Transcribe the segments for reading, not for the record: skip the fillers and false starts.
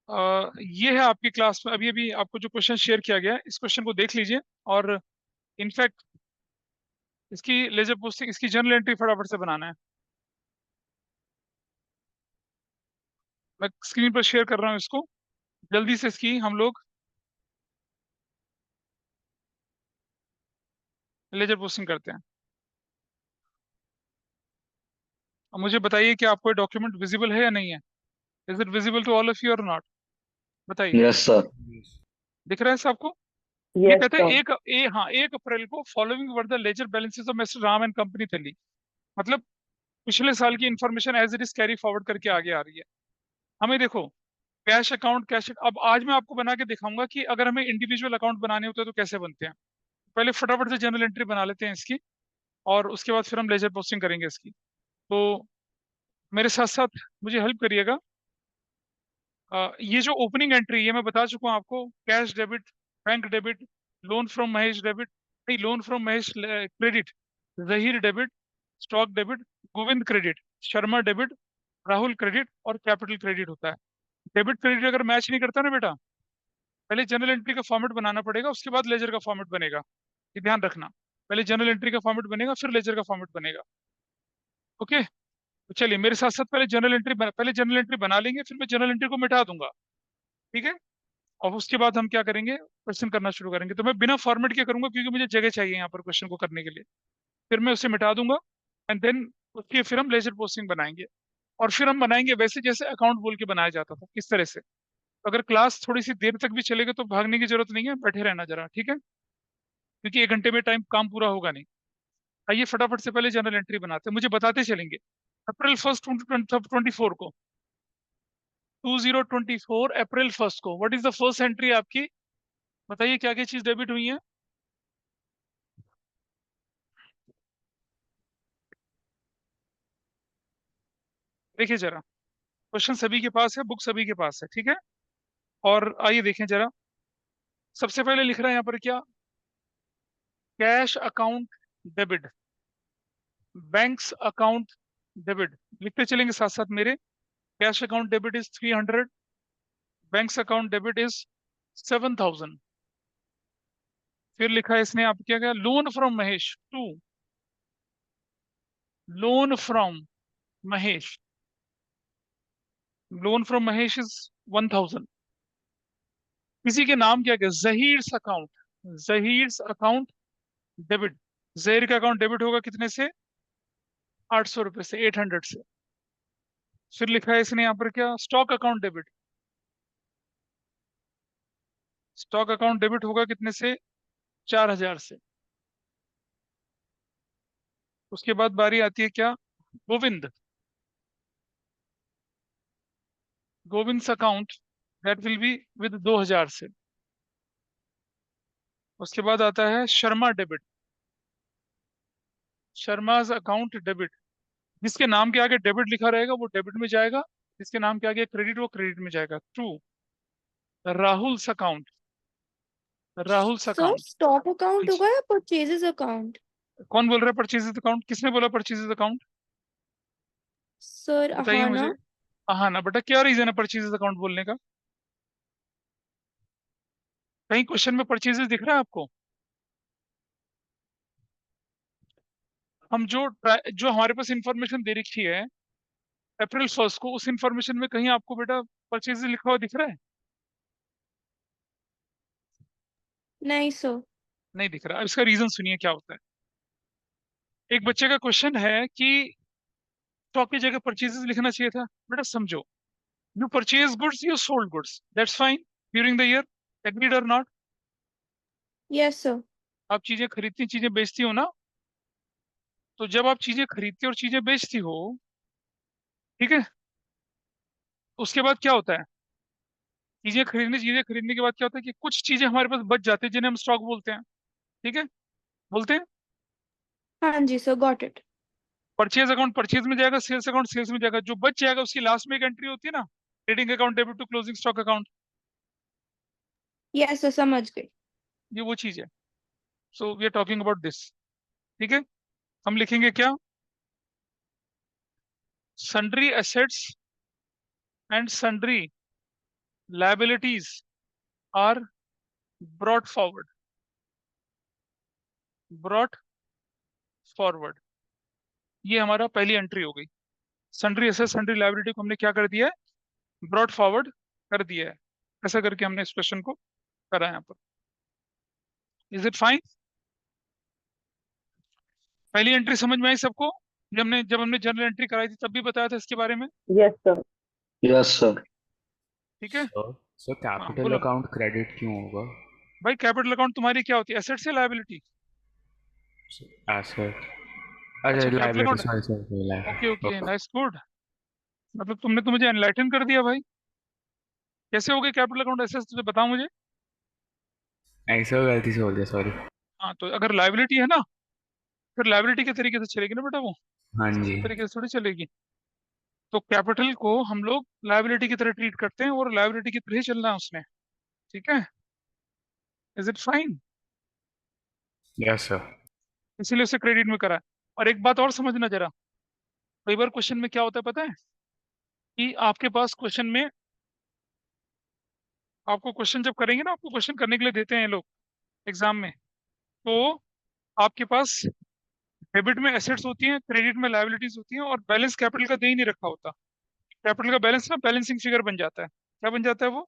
ये है आपकी क्लास में अभी अभी आपको जो क्वेश्चन शेयर किया गया है, इस क्वेश्चन को देख लीजिए। और इनफैक्ट इसकी लेजर पोस्टिंग, इसकी जर्नल एंट्री फटाफट से बनाना है। मैं स्क्रीन पर शेयर कर रहा हूँ इसको, जल्दी से इसकी हम लोग लेजर पोस्टिंग करते हैं। अब मुझे बताइए कि आपको ये डॉक्यूमेंट विजिबल है या नहीं है। Is it visible to all of you और नॉट? बताइए। Yes sir. दिख रहा है सबको? ये यस कहते हैं सर। हाँ, 1 अप्रैल को following were the ledger balances of mister Ram and company Delhi. मतलब पिछले साल की information as it is carry forward करके आगे आ रही है। हमें देखो, कैश अकाउंट, अब आज मैं आपको बना के दिखाऊंगा कि अगर हमें इंडिविजुअल अकाउंट बनाने होते हैं तो कैसे बनते हैं। पहले फटाफट से जनरल एंट्री बना लेते हैं इसकी, और उसके बाद फिर हम लेजर पोस्टिंग करेंगे इसकी। तो मेरे साथ साथ मुझे हेल्प करिएगा। ये जो ओपनिंग एंट्री, ये मैं बता चुका हूँ आपको। Cash debit, bank debit, loan from Mahesh debit, नहीं, loan from Mahesh credit, Zaheer debit, stock debit, Govind credit, Sharma debit, Rahul credit और कैपिटल क्रेडिट होता है। डेबिट क्रेडिट अगर मैच नहीं करता ना बेटा, पहले जनरल एंट्री का फॉर्मेट बनाना पड़ेगा, उसके बाद लेजर का फॉर्मेट बनेगा। ये ध्यान रखना। पहले जनरल एंट्री का फॉर्मेट बनेगा, फिर लेजर का फॉर्मेट बनेगा। ओके, तो चलिए मेरे साथ साथ पहले जनरल एंट्री बना लेंगे, फिर मैं जनरल एंट्री को मिटा दूंगा। ठीक है। और उसके बाद हम क्या करेंगे, क्वेश्चन करना शुरू करेंगे। तो मैं बिना फॉर्मेट के करूंगा क्योंकि मुझे जगह चाहिए यहाँ पर क्वेश्चन को करने के लिए। फिर मैं उसे मिटा दूंगा, एंड देन उसके फिर हम लेजर पोस्टिंग बनाएंगे। और फिर हम बनाएंगे वैसे जैसे अकाउंट बोल के बनाया जाता था, इस तरह से। अगर क्लास थोड़ी सी देर तक भी चलेगा तो भागने की जरूरत नहीं है, बैठे रहना जरा, ठीक है, क्योंकि 1 घंटे में टाइम काम पूरा होगा नहीं। आइए फटाफट से पहले जनरल एंट्री बनाते हैं, मुझे बताते चलेंगे। अप्रैल 1 2024 को, 2024 अप्रैल 1 को what is the first entry आपकी? बताइए क्या क्या चीज डेबिट हुई है। देखिए जरा, क्वेश्चन सभी के पास है, बुक सभी के पास है, ठीक है। और आइए देखें जरा। सबसे पहले लिख रहा है यहाँ पर क्या? Cash account debit, banks account debit. लिखते चलेंगे साथ साथ मेरे। Cash account debit is 300, banks account debit is 7,000। फिर लिखा है इसने, आप क्या क्या, loan from Mahesh to, loan from Mahesh, loan from Mahesh is 1,000। किसी के नाम क्या क्या, Zaheer's account, Zaheer's account debit. Zaheer का अकाउंट डेबिट होगा कितने से? 800 रुपए से, 800 से। फिर लिखा है इसने यहाँ पर क्या, stock account debit, stock account debit होगा कितने से? 4,000 से। उसके बाद बारी आती है क्या, Govind, Govind account, that will be with 2,000 से। उसके बाद आता है Sharma debit, Sharma's account debit. जिसके नाम के आगे डेबिट लिखा रहेगा वो डेबिट में जाएगा, जिसके नाम के आगे क्रेडिट वो क्रेडिट में जाएगा। True. Rahul account, Rahul sir account. Stock account होगा या परचेजेस अकाउंट? कौन बोल रहा है परचेजेस अकाउंट? किसने बोला परचेजेस अकाउंट? सर बताइए हाँ मुझे। ना। हाँ ना बेटा, क्या रीजन है परचेजेस अकाउंट बोलने का? कहीं क्वेश्चन में परचेजेस दिख रहा है आपको? हम जो हमारे पास इंफॉर्मेशन दे रखी है अप्रैल 1 को, उस इंफॉर्मेशन में कहीं आपको बेटा परचेजेस लिखा हुआ दिख रहा है? नहीं सर। नहीं दिख रहा। अब इसका रीजन सुनिए क्या होता है। एक बच्चे का क्वेश्चन है कि स्टॉक की जगह परचेजेस लिखना चाहिए था। बेटा समझो, you purchase goods, you sold goods, that's fine during the year, agreed और नॉट? Yes sir. आप चीजें खरीदती, चीजें बेचती हो ना। तो जब आप चीजें खरीदती और चीजें बेचती हो, ठीक है, उसके बाद क्या होता है? चीजें खरीदने के बाद क्या होता है कि कुछ चीजें हमारे पास बच जाती है जिन्हें हम स्टॉक बोलते हैं। ठीक है, बोलते हैं। हाँ जी sir, got it. Purchase account purchase में जाएगा, सेल्स अकाउंट सेल्स में जाएगा। जो बच जाएगा उसकी लास्ट में एक एंट्री होती है ना, trading account debit to closing stock account. Yes sir, समझ गई। ये वो चीज है। So we are talking about this. ठीक है, हम लिखेंगे क्या, sundry assets and sundry liabilities are brought forward, brought forward, ये हमारा पहली एंट्री हो गई। सन्ड्री एसेट सन्ड्री लायबिलिटी को हमने क्या कर दिया है, ब्रॉट फॉरवर्ड कर दिया है। ऐसा करके हमने इस क्वेश्चन को करा है यहाँ पर। Is it fine? पहली एंट्री समझ में आई सबको? जब हमने जनरल एंट्री कराई थी तब भी बताया था इसके बारे में। Yes sir. Yes sir. ठीक है, सर सर हाँ कैपिटल बोलो। अकाउंट क्रेडिट क्यों होगा? भाई कैपिटल अकाउंट तुम्हारी क्या होती है, एसेट से लायबिलिटी? एसेट, अच्छा अच्छा capital liability, account, sorry sir, okay okay, okay. Nice good. मतलब तुमने तो मुझे एनलाइटन कर दिया भाई। कैसे हो गए कैपिटल अकाउंट एसेट, तुझे बताओ मुझे। नहीं सर, गलती से बोल दिया, सॉरी। हाँ तो अगर लायबिलिटी है ना, फिर लायबिलिटी के तरीके से चलेगी ना बेटा, वो हाँ एसेट जी। के तरीके से थोड़ी चलेगी। तो कैपिटल को हम लोग लायबिलिटी की तरह ट्रीट करते हैं और लायबिलिटी की तरह ही चलना है उसने। ठीक है, is it fine? Yes sir. इसीलिए उसे क्रेडिट में करा है। और एक बात और समझना जरा, कई बार क्वेश्चन में क्या होता है पता है, कि आपके पास क्वेश्चन में, आपको क्वेश्चन जब करेंगे ना, आपको क्वेश्चन करने के लिए देते हैं ये लोग एग्जाम में, तो आपके पास डेबिट में एसेट्स होती हैं, क्रेडिट में लायबिलिटीज होती हैं, और बैलेंस कैपिटल का दे ही नहीं रखा होता। कैपिटल का बैलेंस ना बैलेंसिंग फिगर बन जाता है। क्या बन जाता है वो?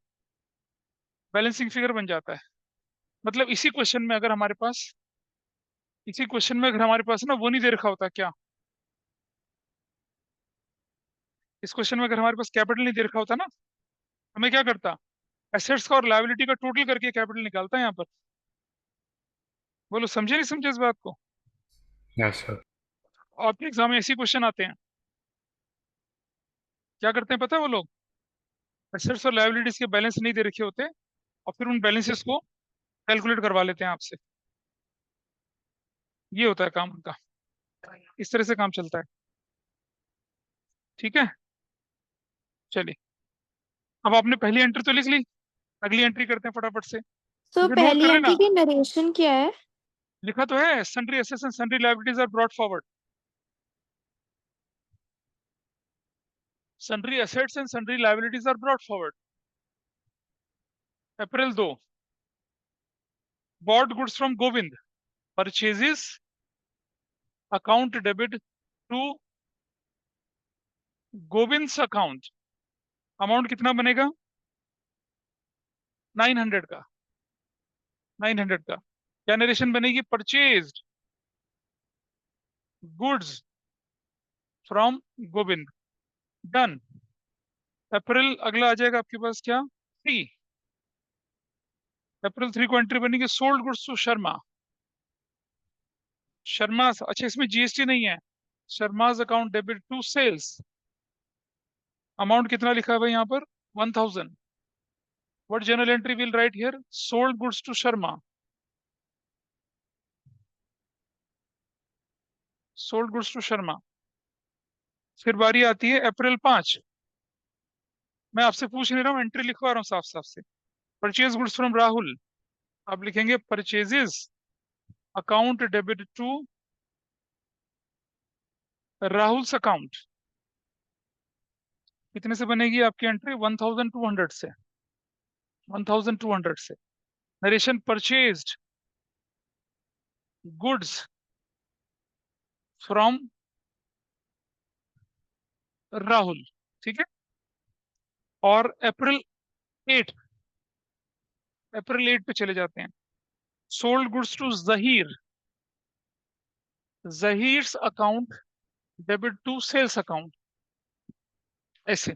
बैलेंसिंग फिगर बन जाता है। मतलब इसी क्वेश्चन में अगर हमारे पास ना वो नहीं दे रखा होता क्या, इस क्वेश्चन में अगर हमारे पास कैपिटल नहीं दे रखा होता ना, हमें क्या करता, एसेट्स का और लायबिलिटी का टोटल करके कैपिटल निकालता है यहाँ पर। बोलो समझे नहीं समझे इस बात को? Yes sir. आपके एग्जाम में ऐसे क्वेश्चन आते हैं। क्या करते हैं पता है वो लोग, एसेट्स और लायबिलिटीज के बैलेंस नहीं दे रखे होते, और फिर उन बैलेंसेस को कैलकुलेट करवा लेते हैं आपसे। ये होता है काम उनका, इस तरह से काम चलता है। ठीक है, चलिए। अब आपने पहली एंट्री तो लिख ली, अगली एंट्री करते हैं फटाफट से। सो मुझे नोट पहली कर एंट्री लेना, की नरेशन क्या है? लिखा तो है, sundry assets and sundry liabilities are brought forward. Sundry assets and sundry liabilities are brought forward. April 2, bought goods from Govind, purchases account debit to Govind's account. Amount कितना बनेगा? 900 का, 900 का। क्या नरेशन बनेगी? Purchased goods from Govind, done. April अगला आ जाएगा आपके पास क्या, 3। अप्रैल 3 को एंट्री बनेगी, sold goods to Sharma. Sharma, अच्छा इसमें जीएसटी नहीं है। Sharma's account debit to sales. Amount कितना लिखा है भाई यहाँ पर? 1000। What journal entry will write here? Sold goods to Sharma, sold goods to Sharma. फिर बारी आती है अप्रैल 5। मैं आपसे पूछ नहीं रहा हूँ, एंट्री लिखवा रहा हूँ साफ साफ से। परचेज गुड्स फ्रॉम राहुल, आप लिखेंगे purchases account debit to Rahul's account. कितने से बनेगी आपकी एंट्री? 1200 से, 1200 से। Narration, purchased goods from Rahul. ठीक है, और अप्रैल 8 पे चले जाते हैं। Sold goods to Zaheer, Zaheer's account debit to sales account. ऐसे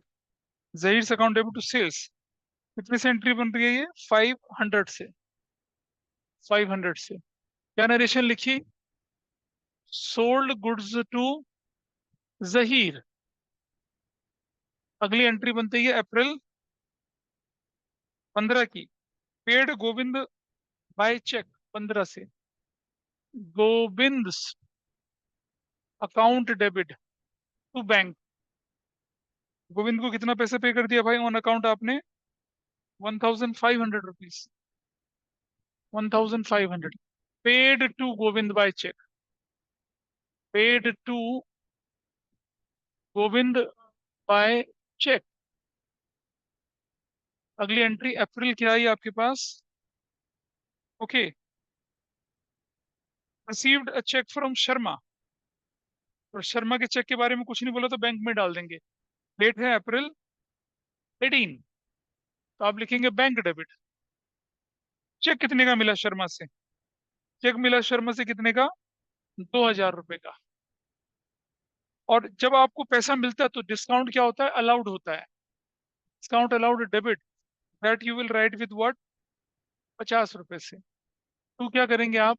Zaheer's account debit to sales. कितने से एंट्री बन रही है ये? 500 से, 500 से। क्या नरेशन लिखी? Sold goods to Zaheer. अगली एंट्री बनती है अप्रैल 15 की, पेड गोविंद बाय चेक 15 से। Govind account debit to bank. Govind को कितना पैसे पे कर दिया भाई ऑन अकाउंट आपने? 1500 rupees, 1500 paid to Govind by cheque, paid to Govind by cheque. अगली एंट्री अप्रैल क्या आई आपके पास? Okay, received a cheque from Sharma. और शर्मा के चेक के बारे में कुछ नहीं बोला तो बैंक में डाल देंगे। डेट है अप्रैल 18, तो आप लिखेंगे बैंक डेबिट। चेक कितने का मिला शर्मा से? चेक मिला शर्मा से कितने का? 2,000 रुपए का। और जब आपको पैसा मिलता है तो डिस्काउंट क्या होता है? अलाउड होता है। Discount allowed debit, that you will write with what? 50 रुपए से। तो क्या करेंगे आप?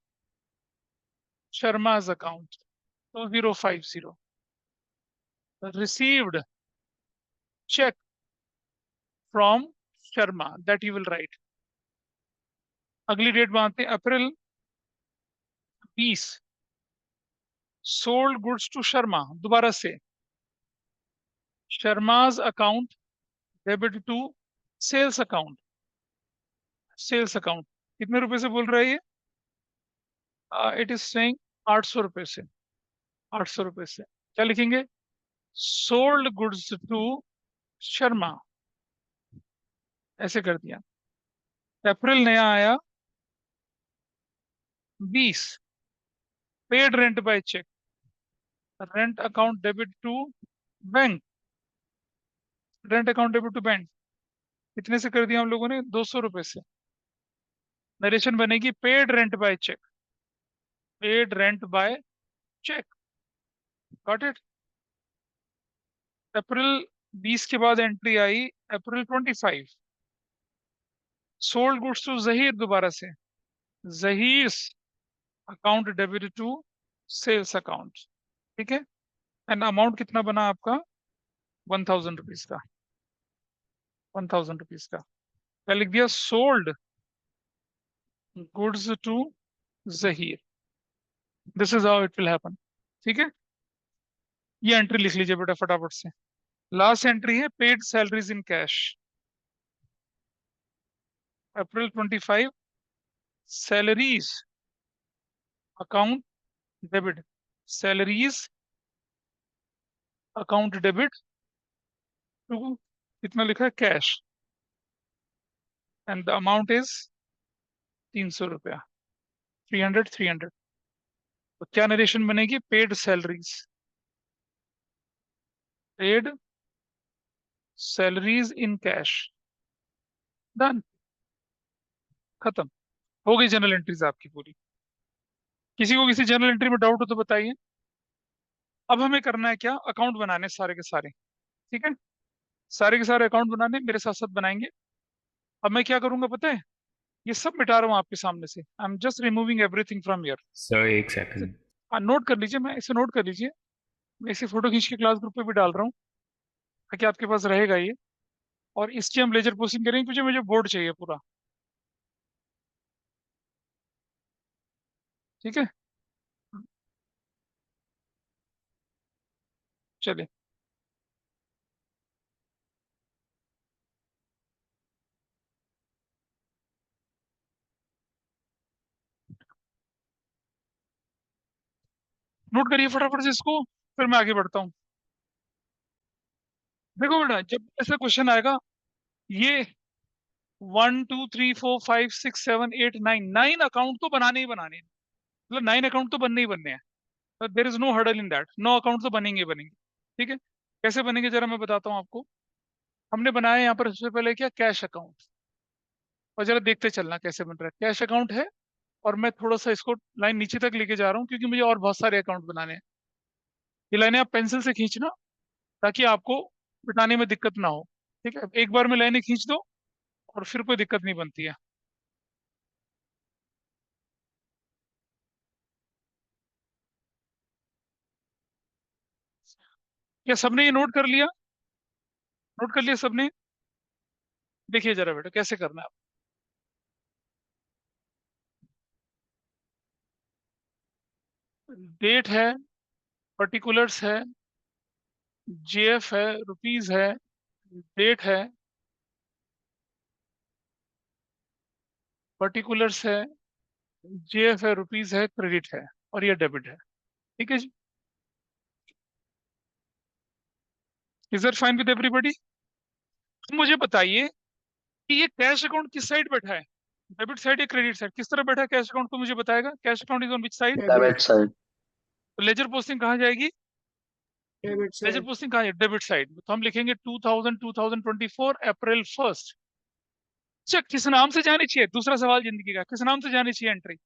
Sharma's account 2050 received cheque from Sharma, that you will write. अगली डेट मानते हैं April 20, sold goods to Sharma. दोबारा से Sharma's account debit to sales account. Sales account कितने रुपए से बोल रहा है ये? इट इज सेइंग 800 रुपए से। 800 रुपए से क्या लिखेंगे? Sold goods to Sharma. ऐसे कर दिया। अप्रैल नया आया 20, paid rent by cheque, rent account debit to bank. Rent account debit to bank कितने से कर दिया हम लोगों ने? 200 रुपए से। नरेशन बनेगी paid rent by cheque. Paid rent by cheque. Got it? April 20 के बाद एंट्री आई April 25, sold goods to Zaheer. दोबारा से Zaheer account debit to sales account. ठीक है। एंड अमाउंट कितना बना आपका? 1,000 रुपीज का। 1,000 रुपीज का क्या लिख दिया? Sold goods to Zaheer. This is how it will happen. ठीक है, ये एंट्री लिख लीजिए बेटा फटाफट से। लास्ट एंट्री है paid salaries in cash. April 25, salaries account debit. Salaries account debit to कितना लिखा है? Cash. And the amount is 300 रुपया। 300 तो क्या नरेशन बनेगी? Paid salaries. Paid salaries in cash. Done. खत्म। हो गई जनरल एंट्रीज आपकी पूरी। किसी को किसी जनरल एंट्री में डाउट हो तो बताइए। अब हमें करना है क्या? अकाउंट बनाने सारे के सारे। ठीक है, सारे के सारे अकाउंट बनाने मेरे साथ साथ बनाएंगे। अब मैं क्या करूंगा पता है? ये सब मिटा रहा हूँ आपके सामने से। I am just removing everything from here. Sir एक सेकंड। नोट कर लीजिए, मैं इसे नोट कर लीजिए। मैं इसे फोटो खींच के क्लास ग्रुप पे भी डाल रहा हूँ ताकि आपके पास रहेगा ये। और इसकी हम लेजर पोस्टिंग करेंगे क्योंकि मुझे बोर्ड चाहिए पूरा। ठीक है, चलिए। नोट करिए फटाफट से इसको, फिर मैं आगे बढ़ता हूँ। देखो बेटा, जब ऐसा क्वेश्चन आएगा, ये 1 2 3 4 5 6 7 8 9, 9 अकाउंट तो बनाने ही बनाने हैं। मतलब 9 अकाउंट तो बनने ही बनने हैं। There is no hurdle in that. 9 account तो बनेंगे ही बनेंगे। ठीक है, कैसे बनेंगे जरा मैं बताता हूँ आपको। हमने बनाया यहाँ पर सबसे पहले क्या? Cash account. और जरा देखते चलना कैसे बन रहा है। कैश अकाउंट है, और मैं थोड़ा सा इसको लाइन नीचे तक लेके जा रहा हूँ क्योंकि मुझे और बहुत सारे अकाउंट बनाने हैं। ये लाइनें आप पेंसिल से खींचना ताकि आपको मिटाने में दिक्कत ना हो। ठीक है, एक बार में लाइनें खींच दो और फिर कोई दिक्कत नहीं बनती है। क्या सबने ये नोट कर लिया? नोट कर लिया सबने? देखिए जरा बेटा कैसे करना है। डेट है, पर्टिकुलर्स है, जेएफ है, रुपीज है, डेट है, पर्टिकुलर्स है, जेएफ है, रुपीज है, क्रेडिट है, और ये डेबिट है। ठीक है जी, is that fine with everybody? मुझे बताइए कि ये कैश अकाउंट किस साइड बैठा है, डेबिट साइड या क्रेडिट साइड, किस तरह बैठा है कैश अकाउंट, तो मुझे बताएगा cash account is on which side. Debit side. तो लेजर पोस्टिंग कहाँ जाएगी, डेबिट लेजर साइड। पोस्टिंग कहाँ है, डेबिट साइड। तो हम लिखेंगे 2024 अप्रैल 1। अच्छा, किस नाम से जानी चाहिए, दूसरा सवाल जिंदगी का, किस नाम से जानी चाहिए एंट्री,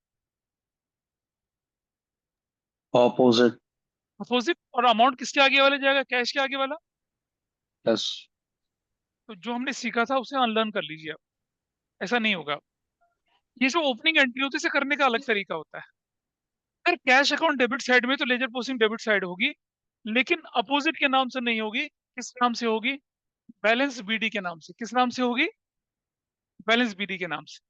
ऑपोजिट। अपोजिट। और अमाउंट किसके आगे वाला जाएगा, कैश के आगे वाला। यस। तो जो हमने सीखा था उसे अनलर्न कर लीजिए अब, ऐसा नहीं होगा। ये जो ओपनिंग एंट्री होती है इसे करने का अलग तरीका होता है। अगर कैश अकाउंट डेबिट साइड में तो लेजर पोस्टिंग डेबिट साइड होगी, लेकिन अपोजिट के नाम से नहीं होगी। किस नाम से होगी, बैलेंस बीडी के नाम से। किस नाम से होगी, बैलेंस बीडी के नाम से।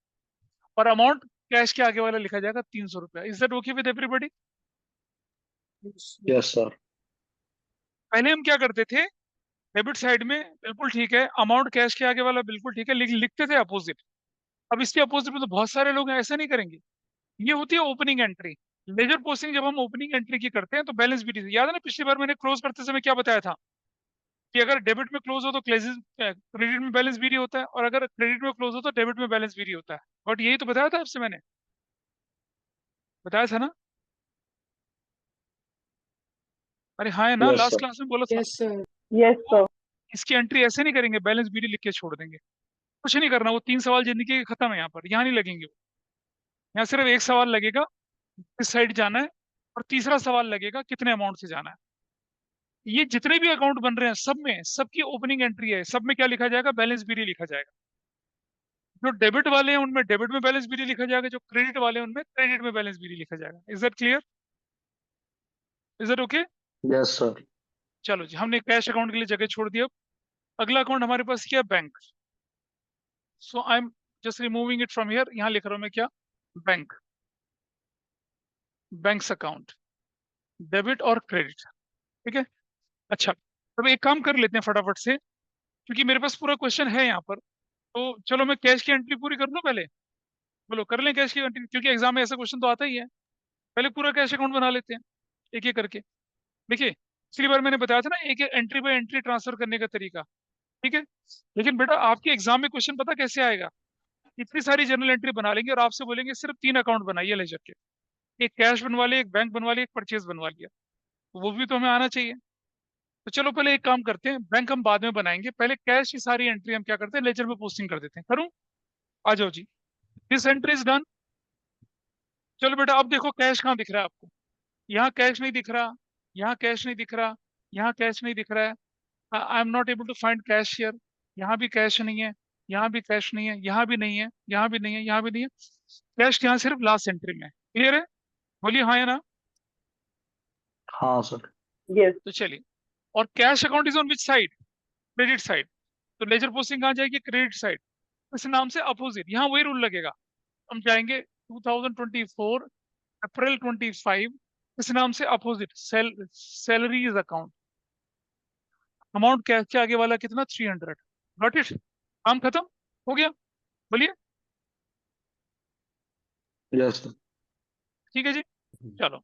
और अमाउंट कैश के आगे वाला लिखा जाएगा 300 रुपया। Is that okay with everybody. Yes sir. पहले हम क्या करते थे, डेबिट साइड में बिल्कुल ठीक है, अमाउंट कैश के आगे वाला बिल्कुल ठीक है, लेकिन लिखते थे अपोजिट। अब इसके अपोजिट में तो बहुत सारे लोग हैं, ऐसा नहीं करेंगे। ये होती है ओपनिंग एंट्री। लेजर पोस्टिंग जब हम ओपनिंग एंट्री की करते हैं तो बैलेंस बीडी से, याद है ना पिछली बार मैंने क्लोज करते समय क्या बताया था, कि अगर डेबिट में क्लोज हो तो क्रेडिट में बैलेंस बीडी होता है, और अगर क्रेडिट में क्लोज हो तो डेबिट में बैलेंस बीडी होता है। बट यही तो बताया था आपसे, मैंने बताया था ना। अरे हाँ है ना, यस लास्ट सर। क्लास में बोला था। Yes sir. Yes sir. इसकी एंट्री ऐसे नहीं करेंगे, बैलेंस बीडी लिख के छोड़ देंगे, कुछ नहीं करना। वो 3 सवाल जिंदगी के खत्म है, यहाँ पर यहाँ नहीं लगेंगे वो। यहाँ सिर्फ एक सवाल लगेगा, किस साइड जाना है, और तीसरा सवाल लगेगा कितने अमाउंट से जाना है। ये जितने भी अकाउंट बन रहे हैं सब में, सबकी ओपनिंग एंट्री है, सब में क्या लिखा जाएगा, बैलेंस बीडी लिखा जाएगा। जो डेबिट वाले हैं उनमें डेबिट में बैलेंस बीडी लिखा जाएगा, जो क्रेडिट वाले हैं उनमें क्रेडिट में बैलेंस बीडी लिखा जाएगा। Is that clear, is that okay. Yes sir. चलो जी, हमने कैश अकाउंट के लिए जगह छोड़ दी। अब अगला अकाउंट हमारे पास क्या है, bank. So I am just removing it from here. यहाँ लिख रहा हूं मैं क्या, बैंक, बैंक्स अकाउंट, डेबिट और क्रेडिट। ठीक है। अच्छा, अब एक काम कर लेते हैं फटाफट से, क्योंकि मेरे पास पूरा क्वेश्चन है यहाँ पर। तो चलो मैं कैश की एंट्री पूरी कर लूँ पहले। बोलो कर लें कैश की एंट्री, क्योंकि एग्जाम में ऐसा क्वेश्चन तो आता ही है। पहले पूरा कैश अकाउंट बना लेते हैं एक एक करके। देखिए, पिछली बार मैंने बताया था ना, एक एंट्री बाय एंट्री ट्रांसफर करने का तरीका। ठीक है। लेकिन बेटा आपके एग्जाम में क्वेश्चन पता कैसे आएगा, इतनी सारी जर्नल एंट्री बना लेंगे और आपसे बोलेंगे सिर्फ 3 अकाउंट बनाइए लेजर के, एक कैश बनवा लिया, एक बैंक बनवा लिया, एक परचेज बनवा लिया। तो वो भी तो हमें आना चाहिए। तो चलो पहले एक काम करते हैं, बैंक हम बाद में बनाएंगे, पहले कैश की सारी एंट्री हम क्या करते हैं, लेजर में पोस्टिंग कर देते हैं। करूं, आ जाओ जी। This entry is done. चलो बेटा अब देखो कैश कहाँ दिख रहा है आपको, यहाँ कैश नहीं दिख रहा, यहाँ कैश नहीं दिख रहा, यहाँ कैश नहीं दिख रहा है। I am not able to find cash here. यहाँ भी कैश नहीं है, यहाँ भी कैश नहीं है, यहाँ भी नहीं है, यहाँ भी नहीं है, यहाँ भी नहीं है। कैश यहाँ सिर्फ लास्ट एंट्री में है। क्लियर है, बोलिए हाँ या ना। हाँ सर। यस। तो चलिए, और cash account is on which side, credit side. तो लेजर पोस्टिंग कहाँ जाएगी, क्रेडिट साइड। इस नाम से अपोजिट, यहाँ वही रूल लगेगा। हम जाएंगे 2024 अप्रैल 25, इस नाम से opposite salaries account. Amount cash के आगे वाला कितना, 300। गॉट इट, काम खत्म हो गया। बोलिए यस सर। ठीक है जी। चलो,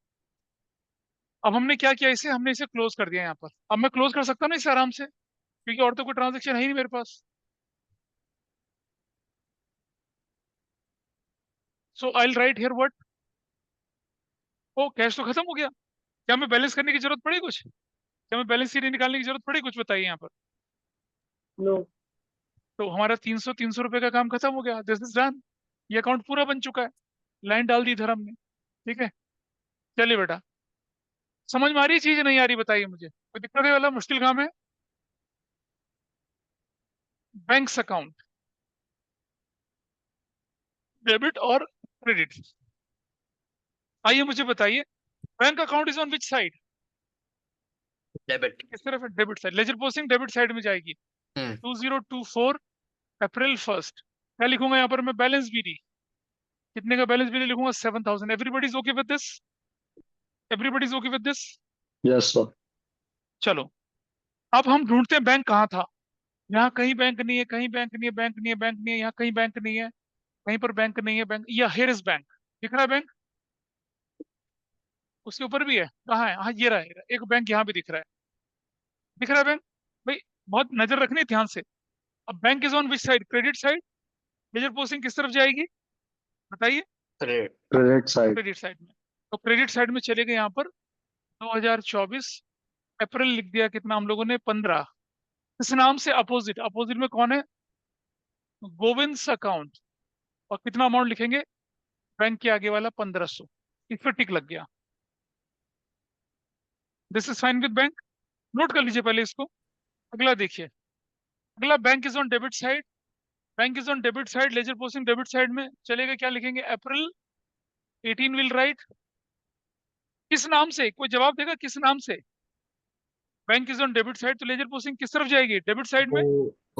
अब हमने क्या किया, इसे हमने इसे क्लोज कर दिया यहाँ पर। अब मैं क्लोज कर सकता हूँ ना इसे आराम से, क्योंकि और तो कोई ट्रांजेक्शन है ही नहीं मेरे पास। So I write here what, oh cash तो खत्म हो गया। क्या मैं बैलेंस करने की जरूरत पड़ी कुछ, क्या मैं बैलेंस शीट निकालने की जरूरत पड़ी कुछ, बताइए यहाँ पर। नो। तो हमारा 300 रुपए का काम खत्म हो गया, दिस इज डन। ये अकाउंट पूरा बन चुका है, लाइन डाल दी इधर हमने। ठीक है। चलिए बेटा, समझ में आ रही है चीज, नहीं आ रही बताइए मुझे, कोई दिक्कत है वाला मुश्किल काम है। बैंक्स अकाउंट, डेबिट और क्रेडिट। आइए मुझे बताइए, bank account is on which side, debit. किस तरफ है, debit side. Ledger posting debit side में जाएगी। 2024 अप्रैल 1। क्या लिखूंगा यहाँ पर मैं, बैलेंस बीडी। कितने का बैलेंस बीडी लिखूंगा, 7000। Everybody is okay with this, everybody is okay with this. Yes sir. चलो, अब हम ढूंढते हैं बैंक कहाँ था। यहाँ कहीं बैंक नहीं है, कहीं बैंक नहीं है, बैंक नहीं है, बैंक नहीं है, यहाँ कहीं बैंक नहीं है, कहीं पर बैंक नहीं है, बैंक या हियर इज बैंक। दिख रहा है बैंक, उसके ऊपर भी है, कहाँ है, हाँ ये रहा, एक बैंक यहाँ भी दिख रहा है। दिख रहा है बैंक भाई, बहुत नजर रखनी है ध्यान से। अब bank is on which side, credit side. Ledger posting किस तरफ जाएगी बताइए? Credit side. क्रेडिट साइड में। तो क्रेडिट साइड में चले गए यहाँ पर 2024 अप्रैल लिख दिया, कितना हम लोगों ने 15। इस नाम से अपोजिट, अपोजिट में कौन है? गोविंद अकाउंट। और कितना अमाउंट लिखेंगे? बैंक के आगे वाला 1500। इस पर टिक लग गया। This is fine with bank. Note कर लीजिए पहले इसको। अगला देखिए, अगला bank is on debit side. Bank is on debit side, ledger posting debit side में चलेगा। क्या लिखेंगे? अप्रैल 18 विल राइट। किस नाम से? कोई जवाब देगा किस नाम से? Bank is on debit side, तो लेजर पोस्टिंग किस तरफ जाएगी? डेबिट साइड में।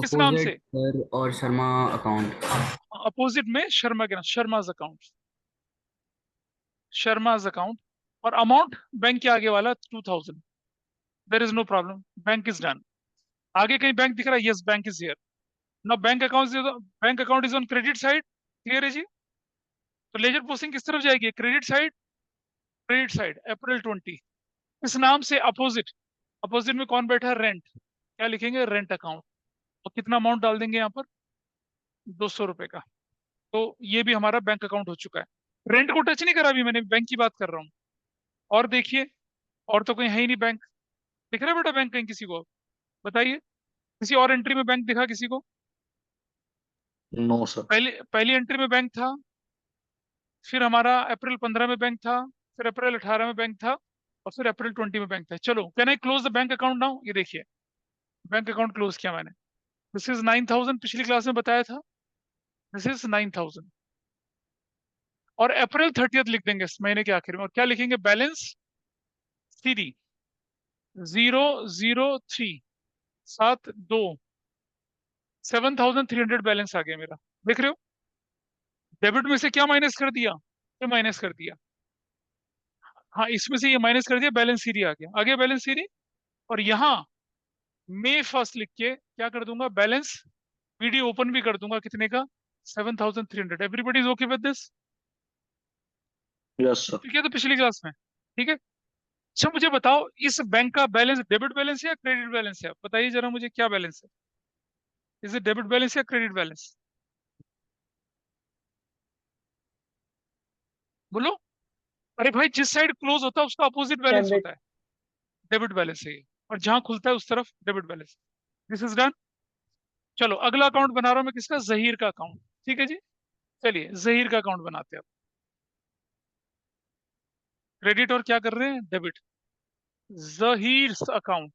किस नाम अपोजिट से? सर और शर्मा अकाउंट। अपोजिट में शर्मा के नाम, शर्माज अकाउंट, शर्माज अकाउंट। और अमाउंट बैंक के आगे वाला 2000। There is no problem, bank is done. आगे कहीं बैंक दिख रहा है? Yes, bank is here. Now bank account is on credit side. Clear है जी? तो लेजर पोस्टिंग किस तरफ जाएगी? Credit side, credit side, April 20। इस नाम से अपोजिट, अपोजिट में कौन बैठा है? रेंट। क्या लिखेंगे? Rent account. और कितना अमाउंट डाल देंगे यहाँ पर? 200 रुपए का। तो ये भी हमारा बैंक अकाउंट हो चुका है। रेंट को टच नहीं करा अभी मैंने, बैंक की बात कर रहा हूँ। और देखिए, और तो कहीं है ही नहीं बैंक। दिख रहा है बेटा बैंक कहीं किसी को? बताइए, किसी और एंट्री में बैंक दिखा किसी को? No sir. पहली एंट्री में बैंक था, फिर हमारा अप्रैल 15 में बैंक था, फिर अप्रैल 18 में बैंक था, और फिर अप्रैल 20 में बैंक था। चलो, can I close the bank account now? ये देखिए, बैंक अकाउंट क्लोज किया मैंने। दिस इज 9000, पिछली क्लास में बताया था। This is 9000। और अप्रैल 30 लिख देंगे इस महीने के आखिर में। और क्या लिखेंगे? बैलेंस सीडी 003 72 7300 बैलेंस आ गया मेरा। देख रहे हो? डेबिट में से क्या माइनस कर दिया? ये माइनस कर दिया। हाँ, इसमें से ये माइनस कर दिया, बैलेंस सीडी आ गया। आगे बैलेंस सीडी। और यहाँ मे फर्स्ट लिख के क्या कर दूंगा? बैलेंस वीडियो ओपन भी कर दूंगा। कितने का? 7300। Everybody is okay with this? Yes sir. ठीक है, तो पिछली क्लास में। ठीक है। अच्छा, मुझे बताओ, इस बैंक का बैलेंस डेबिट बैलेंस है या क्रेडिट बैलेंस है? बताइए जरा मुझे, क्या बैलेंस है? इज इट डेबिट बैलेंस या क्रेडिट बैलेंस? बोलो। अरे भाई, जिस साइड क्लोज होता है उसका अपोजिट बैलेंस डेबिट। होता है। डेबिट बैलेंस है ये। और जहां खुलता है उस तरफ debit balance. This is done. चलो, अगला अकाउंट बना रहा हूं मैं। किसका? जहीर का अकाउंट। ठीक है जी। चलिए, जहीर का अकाउंट बनाते हैं अब। क्रेडिट और क्या कर रहे हैं? Debit. Zaheer account,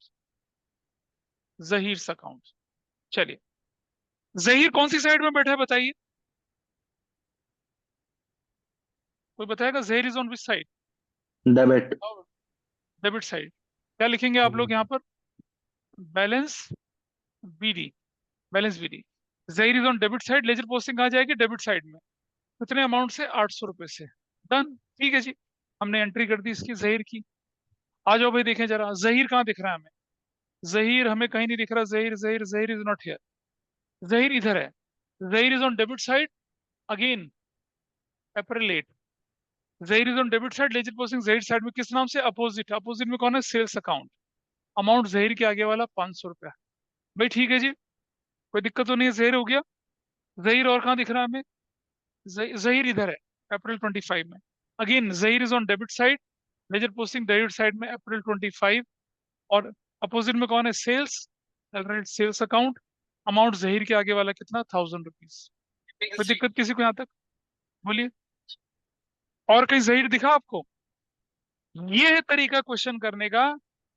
Zaheer account. चलिए, जहीर कौन सी साइड में बैठा है बताइए? कोई बताएगा? Zaheer is on which side? Debit. Debit side. क्या लिखेंगे आप लोग यहाँ पर? Balance BD, balance BD. Zaheer is on debit side, ledger posting कहाँ जाएगी? डेबिट साइड में। कितने अमाउंट से? 800 रुपए से। डन। ठीक है जी, हमने एंट्री कर दी इसकी, जहीर की। आ जाओ भाई, देखें जरा, जहीर कहाँ दिख रहा है हमें? जहीर हमें कहीं नहीं दिख रहा। Zaheer Zaheer Zaheer is not here. Zaheer इधर है। Zaheer is on debit side again, April 8। Zaheer is on debit side, ledger posting Zaheer side में। किस नाम से? अपोजिट। अपोजिट में कौन है? Sales account. अमाउंट जहीर के आगे वाला 500 रुपया। भाई ठीक है जी, कोई दिक्कत तो नहीं है? जहीर हो गया। जहीर और कहाँ दिख रहा है हमें? जहीर इधर है, अप्रैल 25 में। Again Zaheer is on debit side, ledger posting debit side में, अप्रैल 25। और अपोजिट में कौन है? Sales. Sales account. Amount Zaheer के आगे वाला कितना? 1000 रुपीज। कोई दिक्कत किसी को यहाँ तक? बोलिए। और कहीं जहीर दिखा आपको? ये है तरीका क्वेश्चन करने का,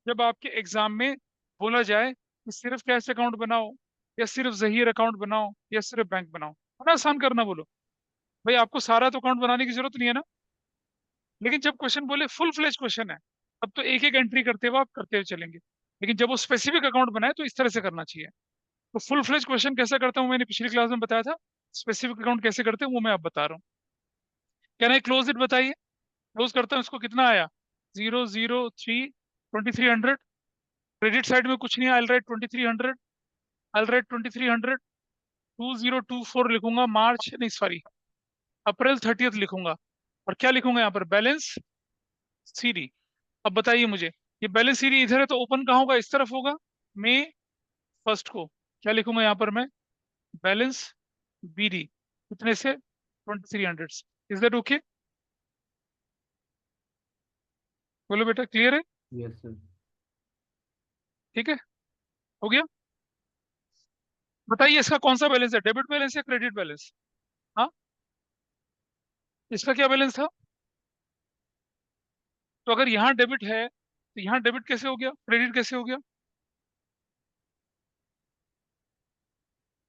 जब आपके एग्जाम में बोला जाए कि सिर्फ कैश अकाउंट बनाओ, या सिर्फ जहीर अकाउंट बनाओ, या सिर्फ बैंक बनाओ। बड़ा आसान करना बोलो। भाई आपको सारा तो अकाउंट बनाने की जरूरत नहीं है ना। लेकिन जब क्वेश्चन बोले फुल फ्लेज क्वेश्चन है, तब तो एक एक एंट्री करते हुए आप करते हुए चलेंगे। लेकिन जब वो स्पेसिफिक अकाउंट बनाए तो इस तरह से करना चाहिए। तो फुल फ्लेज क्वेश्चन कैसे करता हूँ मैंने पिछली क्लास में बताया था। स्पेसिफिक अकाउंट कैसे करते हैं वो मैं अब बता रहा हूँ। Can I close it? बताइए। क्लोज करता हूँ इसको। कितना आया? 003 2300। क्रेडिट साइड में कुछ नहीं है। आई राइट 2300, आई राइट 2300। 2024 लिखूंगा, मार्च नहीं सॉरी, अप्रैल 30 लिखूंगा। और क्या लिखूंगा यहाँ पर? Balance CD. अब बताइए मुझे, ये बैलेंस सीडी इधर है तो ओपन कहाँ होगा? इस तरफ होगा। मई फर्स्ट को क्या लिखूंगा यहाँ पर मैं? Balance BD. कितने से? 2300 से। Is that okay? बोलो बेटा, क्लियर है? Yes, sir. ठीक है, हो गया। बताइए इसका कौन सा बैलेंस है, डेबिट बैलेंस या क्रेडिट बैलेंस? हाँ, इसका क्या बैलेंस था? तो अगर यहाँ डेबिट है तो यहाँ डेबिट कैसे हो गया, क्रेडिट कैसे हो गया?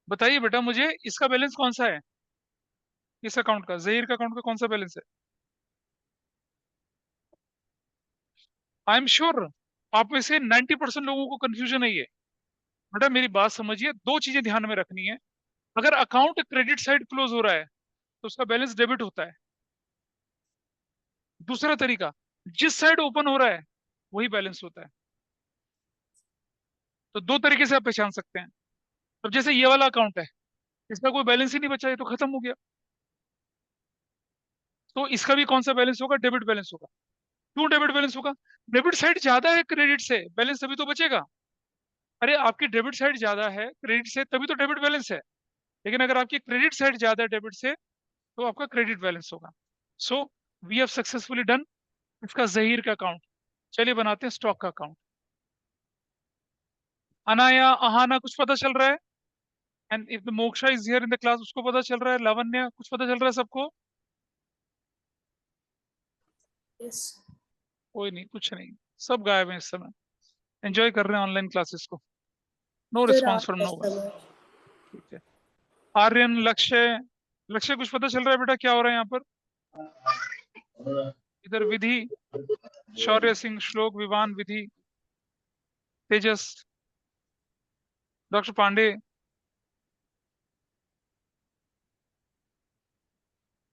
बताइए बेटा मुझे, इसका बैलेंस कौन सा है? इस अकाउंट का, जहीर का अकाउंट का कौन सा बैलेंस है? आई एम श्योर आप में से 90% लोगों को कंफ्यूजन है ये। बेटा मेरी बात समझिए, दो चीजें ध्यान में रखनी है। अगर अकाउंट क्रेडिट साइड क्लोज हो रहा है तो उसका बैलेंस डेबिट होता है। दूसरा तरीका, जिस साइड ओपन हो रहा है वही बैलेंस होता है। तो दो तरीके से आप पहचान सकते हैं। अब जैसे ये वाला अकाउंट है, इसका कोई बैलेंस ही नहीं बचा, ये तो खत्म हो गया। तो इसका भी कौन सा बैलेंस होगा? डेबिट बैलेंस होगा। क्यों डेबिट बैलेंस होगा? डेबिट साइड ज्यादा है क्रेडिट से, बैलेंस तभी तो बचेगा। अरे आपकी डेबिट साइड ज्यादा है क्रेडिट से, तभी तो डेबिट बैलेंस है। लेकिन अगर आपकी क्रेडिट साइड ज्यादा है डेबिट से, तो आपका क्रेडिट बैलेंस होगा। So we have successfully done इसका जहीर का अकाउंट। चलिए बनाते हैं स्टॉक का अकाउंट। अनाया, अहाना कुछ पता चल रहा है? And if the moksha is here in the class, उसको पता चल रहा है? लावण्य कुछ पता चल रहा है सबको? Yes. कोई नहीं, कुछ नहीं, सब गायब हैं इस समय, एंजॉय कर रहे हैं ऑनलाइन क्लासेस को। नो Sir, रिस्पॉन्स आप फ्रॉम नो वन। customer. ठीक है। आर्यन, लक्ष्य, लक्ष्य कुछ पता चल रहा है बेटा क्या हो रहा है यहाँ पर? इधर विधि, शौर्य सिंह, श्लोक, विवान, विधि, तेजस, डॉक्टर पांडे।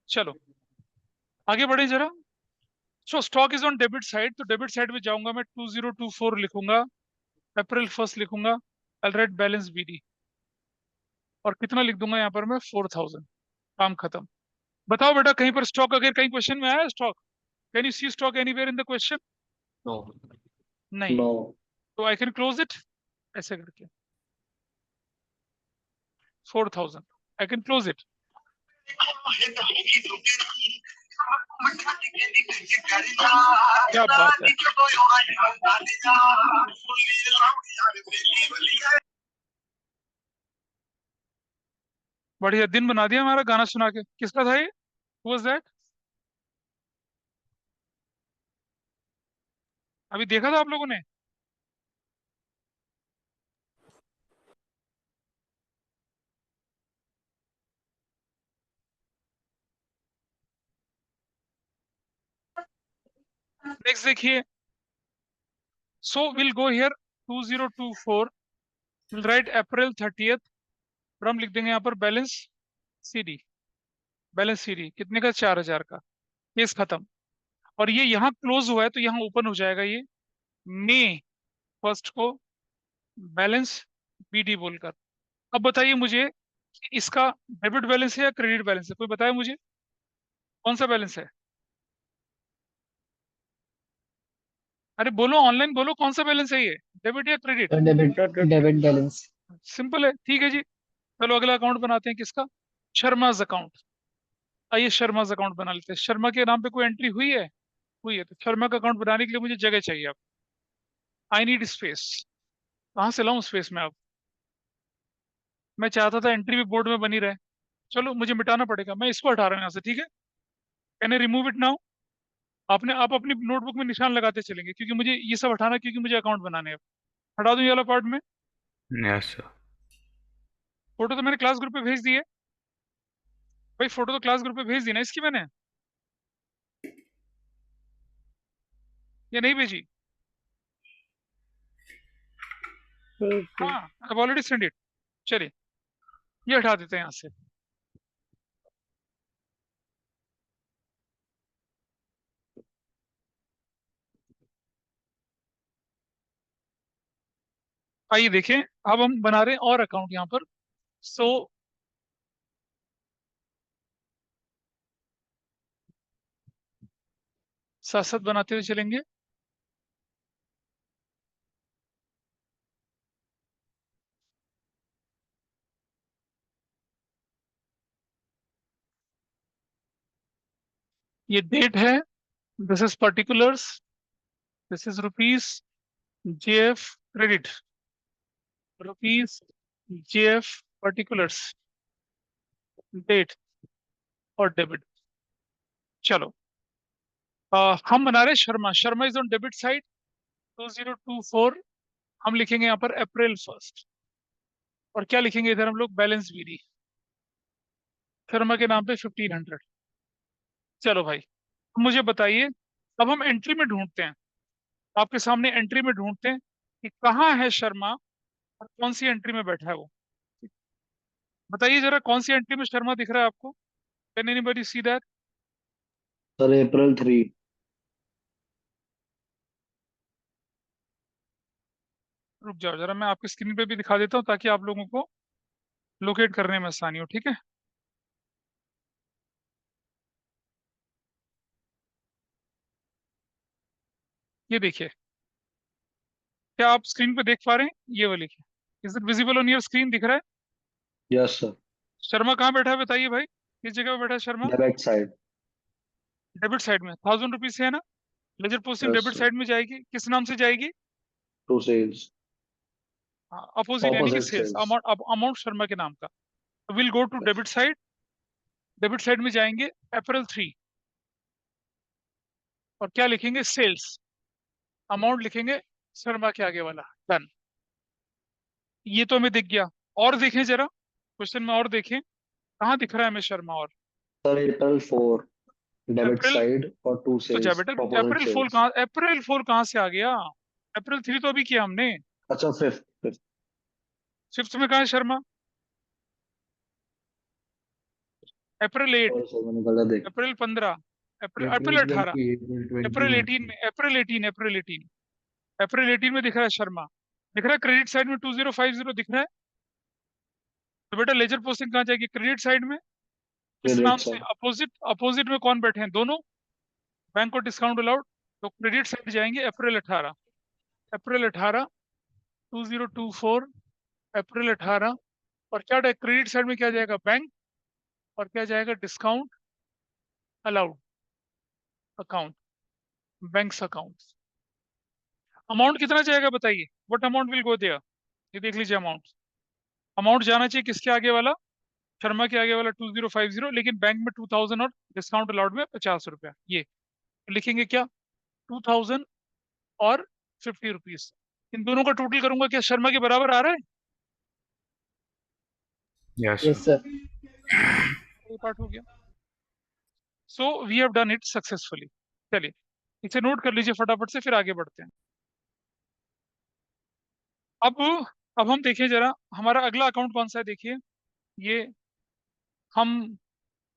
चलो आगे बढ़े जरा। सो stock is on debit side, तो डेबिट साइड में जाऊंगा मैं, 2024 लिखूंगा, अप्रैल 1 लिखूंगा, आई राइट बैलेंस बीडी, और कितना लिख दूंगा यहाँ पर मैं? 4000। काम खत्म। बताओ बेटा कहीं पर स्टॉक, अगर कहीं क्वेश्चन में आया stock, can you see stock anywhere in the question? No. नहीं। No. तो आई कैन क्लोज इट ऐसे करके, 4000, आई कैन क्लोज इट। क्या बात है। बढ़िया दिन बना दिया हमारा गाना सुना के। किसका था ये? Who was that? अभी देखा था आप लोगों ने? नेक्स्ट देखिए। So will go here 2024, will write April 30th, और हम लिख देंगे यहाँ पर बैलेंस सीडी। बैलेंस सीडी कितने का? 4000 का। केस खत्म। और ये यहाँ क्लोज हुआ है तो यहाँ ओपन हो जाएगा ये मई 1 को, बैलेंस बीडी बोलकर। अब बताइए मुझे कि इसका डेबिट बैलेंस है या क्रेडिट बैलेंस है? कोई बताए मुझे कौन सा बैलेंस है? अरे बोलो, ऑनलाइन बोलो, कौन सा बैलेंस है ये, डेबिट या क्रेडिट? Debit balance. सिंपल है, ठीक है जी। चलो अगला अकाउंट बनाते हैं, किसका? शर्माज अकाउंट। आइए शर्माज अकाउंट बना लेते हैं। शर्मा के नाम पे कोई एंट्री हुई है? हुई है। तो शर्मा का अकाउंट बनाने के लिए मुझे जगह चाहिए अब। I need space. कहाँ से लाऊं स्पेस में अब? मैं चाहता था एंट्री भी बोर्ड में बनी रहे। चलो मुझे मिटाना पड़ेगा, मैं इसको हटा रहा हूँ यहाँ से, ठीक है? Can I remove it now? आप अपनी नोटबुक में निशान लगाते चलेंगे, क्योंकि मुझे ये सब हटाना है, क्योंकि मुझे अकाउंट बनाने हैं अब। हटा दूं ये वाला पार्ट में? Yes, sir. फोटो तो मैंने क्लास ग्रुप पे भेज दी है भाई, फोटो तो क्लास ग्रुप पे भेज दी ना इसकी मैंने, या नहीं भेजी? हाँ, आई ऑलरेडी सेंड इट। चलिए ये हटा देते हैं यहाँ से। आइए देखें, अब हम बना रहे हैं और अकाउंट यहाँ पर। सो साथ साथ बनाते हुए चलेंगे। ये डेट है, this is particulars, this is rupees, JF credit, rupees, JF particulars, date और डेबिट। चलो हम बना रहे Sharma, Sharma is on debit side 2024, हम लिखेंगे यहाँ पर अप्रैल 1 और क्या लिखेंगे इधर हम लोग, बैलेंस बीडी शर्मा के नाम पे 1500। चलो भाई, अब मुझे बताइए, अब हम एंट्री में ढूंढते हैं, आपके सामने एंट्री में ढूंढते हैं कि कहाँ है शर्मा और कौन सी एंट्री में बैठा है वो। बताइए जरा, कौन सी एंट्री में शर्मा दिख रहा है आपको? Can anybody see that? Sir April 3। रुक जाओ जरा, मैं आपकी स्क्रीन पे भी दिखा देता हूँ ताकि आप लोगों को लोकेट करने में आसानी हो, ठीक है? ये देखिए, क्या आप स्क्रीन पे देख पा रहे हैं? ये वाली, is it visible on your screen, दिख रहा है? Yes sir. शर्मा कहाँ बैठा है बताइए भाई, किस जगह पे बैठा है Sharma? Debit side. Debit side में 1000 रुपीज से है ना? Ledger posting yes debit sir. Side में जाएगी, किस नाम से जाएगी? To sales. अपोजिट यानी कि opposite sales, sales. Amount amount Sharma के नाम का। Will go to debit side, debit side में जाएंगे April 3 और क्या लिखेंगे, सेल्स, अमाउंट लिखेंगे शर्मा के आगे वाला, डन। ये तो हमें दिख गया, और देखें जरा, क्वेश्चन में और देखें, कहाँ दिख रहा है हमें शर्मा? और सर April 4 डेबिट अप्रैल, साइड और टू तो जा सेल्स बेटा, ऑपोजिट सेल्स। अप्रैल फोर कहाँ से आ गया? April 3 तो अभी किया हमने। अच्छा फिफ्थ फिफ्थ। फिफ्थ में कहाँ है शर्मा? April 8, और सर मैंने गलत देख। April 15, अप्रैल April 18, 20, April April 21. 18 में, April 18 में दिख रहा है शर्मा, दिख रहा है क्रेडिट साइड में 2050 दिख रहा है। तो बेटा लेजर पोस्टिंग कहाँ जाएगी, क्रेडिट साइड में, किस नाम क्रेडिट से? साइड। अपोजिट, अपोजिट में कौन बैठे हैं? दोनों, बैंक को डिस्काउंट अलाउड, तो क्रेडिट साइड जाएंगे April 18, April 18 2024, April 18, और क्या क्रेडिट साइड में क्या जाएगा, बैंक, और क्या जाएगा, discount allowed account, banks account. Amount कितना जाएगा बताइए, what amount will go there? ये देख लीजिए, अमाउंट, अमाउंट जाना चाहिए किसके आगे वाला, शर्मा के आगे वाला 2050, लेकिन बैंक में 2000 और डिस्काउंट अलाउड में 50 रुपया, ये लिखेंगे क्या, 2000 और 50 रुपीज, इन दोनों का टोटल करूंगा, क्या शर्मा के बराबर आ रहा है? Yes, Yes, sir. sir. ये पार्ट हो गया। So we have done it successfully. चलिए इसे नोट कर लीजिए फटाफट से, फिर आगे बढ़ते हैं। अब अब हम देखें जरा, हमारा अगला अकाउंट कौन सा है, देखिए ये हम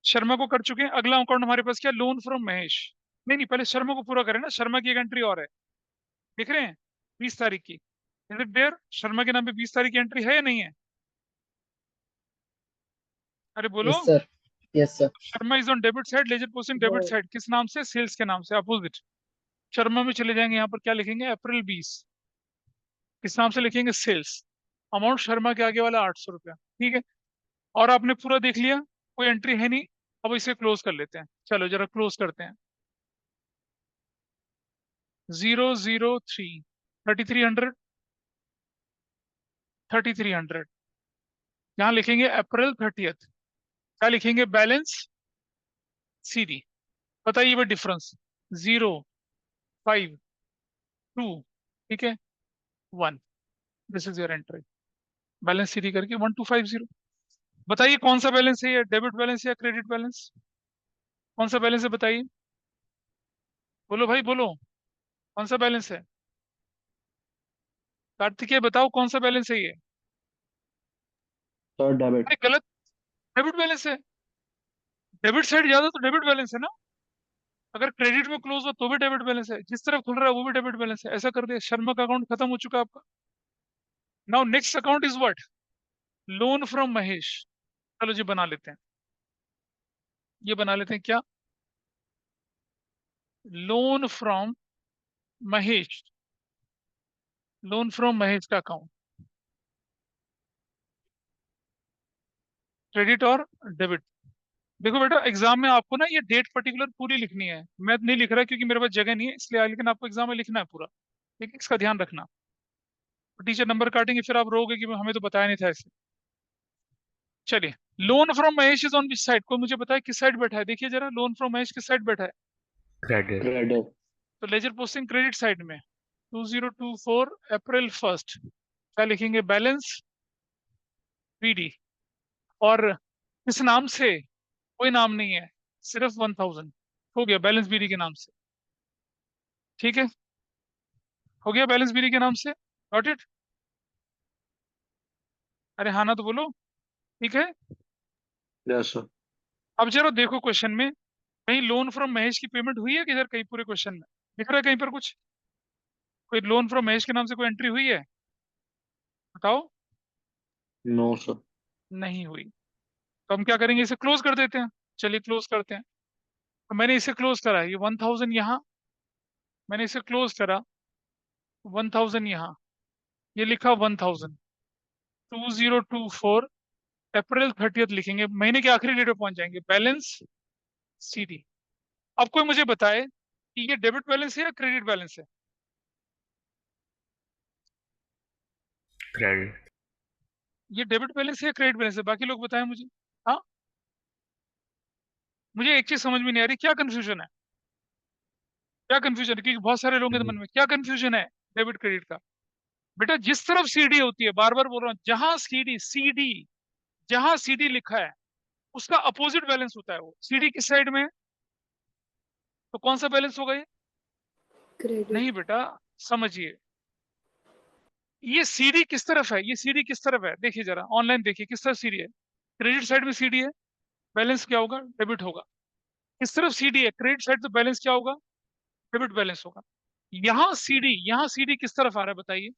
शर्मा को कर चुके हैं। अगला अकाउंट हमारे पास क्या, लोन फ्रॉम महेश। नहीं नहीं, पहले शर्मा को पूरा करें ना, शर्मा की एक एंट्री और है, देख रहे हैं, 20 तारीख की। इज इट देयर, शर्मा के नाम पे 20 तारीख की एंट्री है या नहीं है? अरे बोलो। Yes, sir. Yes, sir. Sharma is on debit side, ledger posting debit side, किस नाम से, सेल्स के नाम से, अपोजिट। शर्मा में चले जाएंगे, यहाँ पर क्या लिखेंगे, April 20, किस नाम से लिखेंगे, सेल्स, अमाउंट शर्मा के आगे वाला 800 रुपया, ठीक है। और आपने पूरा देख लिया, कोई एंट्री है नहीं, अब इसे क्लोज कर लेते हैं। चलो जरा क्लोज करते हैं। 003, 3300, 3300, यहाँ लिखेंगे April 30, क्या लिखेंगे, बैलेंस सीडी। बताइए वो डिफरेंस, 052, ठीक है, 1, this is your entry, balance CD करके 1250। बताइए कौन सा बैलेंस है ये, डेबिट बैलेंस या क्रेडिट बैलेंस? कौन सा बैलेंस है बताइए, बोलो भाई बोलो, कौन सा बैलेंस है? कार्तिकेय बताओ कौन सा बैलेंस है ये? Sir debit. अरे गलत, डेबिट बैलेंस है। डेबिट साइड ज्यादा तो डेबिट बैलेंस है ना, अगर क्रेडिट में क्लोज हो तो भी डेबिट बैलेंस है, जिस तरफ खुल रहा है वो भी डेबिट बैलेंस है। ऐसा कर दिया, शर्मा का अकाउंट खत्म हो चुका है आपका। Now next account is what, loan from Mahesh. चलो जी बना लेते हैं, ये बना लेते हैं क्या, loan from Mahesh, loan from Mahesh का अकाउंट, क्रेडिट और डेबिट, देखो बेटा, एग्जाम में आपको ना ये डेट पर्टिकुलर पूरी लिखनी है। मैं नहीं लिख रहा क्योंकि मेरे पास जगह नहीं है इसलिए, लेकिन आपको एग्जाम में लिखना है पूरा। ठीक है, इसका ध्यान रखना। टीचर नंबर काटेंगे फिर आप रोगे कि हमें तो बताया नहीं था ऐसे। चलिए, loan from Mahesh is on which side? कोई मुझे बताए किस साइड बैठा है? देखिए जरा, लोन फ्रॉम महेश किस साइड बैठा है? Credit. Credit. तो लेजर पोस्टिंग क्रेडिट साइड में। 2024 अप्रैल 1st क्या लिखेंगे? Balance BD. और इस नाम से कोई नाम नहीं है, सिर्फ 1000 हो गया बैलेंस बीडी के नाम से। ठीक है, हो गया बैलेंस बीडी के नाम से। Got it? अरे हाँ ना तो बोलो। ठीक है, Yes, sir. अब जरा देखो क्वेश्चन में, कहीं लोन फ्रॉम महेश की पेमेंट हुई है किधर? कहीं पूरे क्वेश्चन में दिख रहा है कहीं पर कुछ? कोई लोन फ्रॉम महेश के नाम से कोई एंट्री हुई है? बताओ। No, sir. नहीं हुई। तो हम क्या करेंगे, इसे क्लोज कर देते हैं। चलिए क्लोज करते हैं। तो मैंने इसे क्लोज करा, ये 1000 यहाँ, मैंने इसे क्लोज करा, 1000 यहाँ, ये लिखा 1000। 2024 अप्रैल 30th लिखेंगे, महीने के आखिरी डेट पे पहुंच जाएंगे। Balance CD. अब कोई मुझे बताए कि ये डेबिट बैलेंस है या क्रेडिट बैलेंस है? Credit. ये डेबिट बैलेंस है या क्रेडिट बैलेंस है? बाकी लोग बताएं मुझे। हाँ, मुझे एक चीज समझ में नहीं आ रही, क्या कंफ्यूजन है? क्या कंफ्यूजन है? क्योंकि बहुत सारे लोगों के मन में क्या कंफ्यूजन है डेबिट क्रेडिट का? बेटा, जिस तरफ सीडी होती है, बार बार बोल रहा हूँ, जहां सीडी सीडी जहां सीडी लिखा है उसका अपोजिट बैलेंस होता है। वो सीडी किस साइड में है? तो कौन सा बैलेंस होगा ये? Credit. नहीं बेटा, समझिए, ये सीडी किस तरफ है? ये सीडी किस तरफ है? देखिए जरा ऑनलाइन देखिए किस तरफ सीडी है। क्रेडिट साइड में सीडी है, बैलेंस क्या होगा? डेबिट होगा। किस तरफ सीडी है? क्रेडिट साइड, तो बैलेंस क्या होगा? डेबिट बैलेंस होगा। यहाँ सीडी किस तरफ आ रहा है बताइए?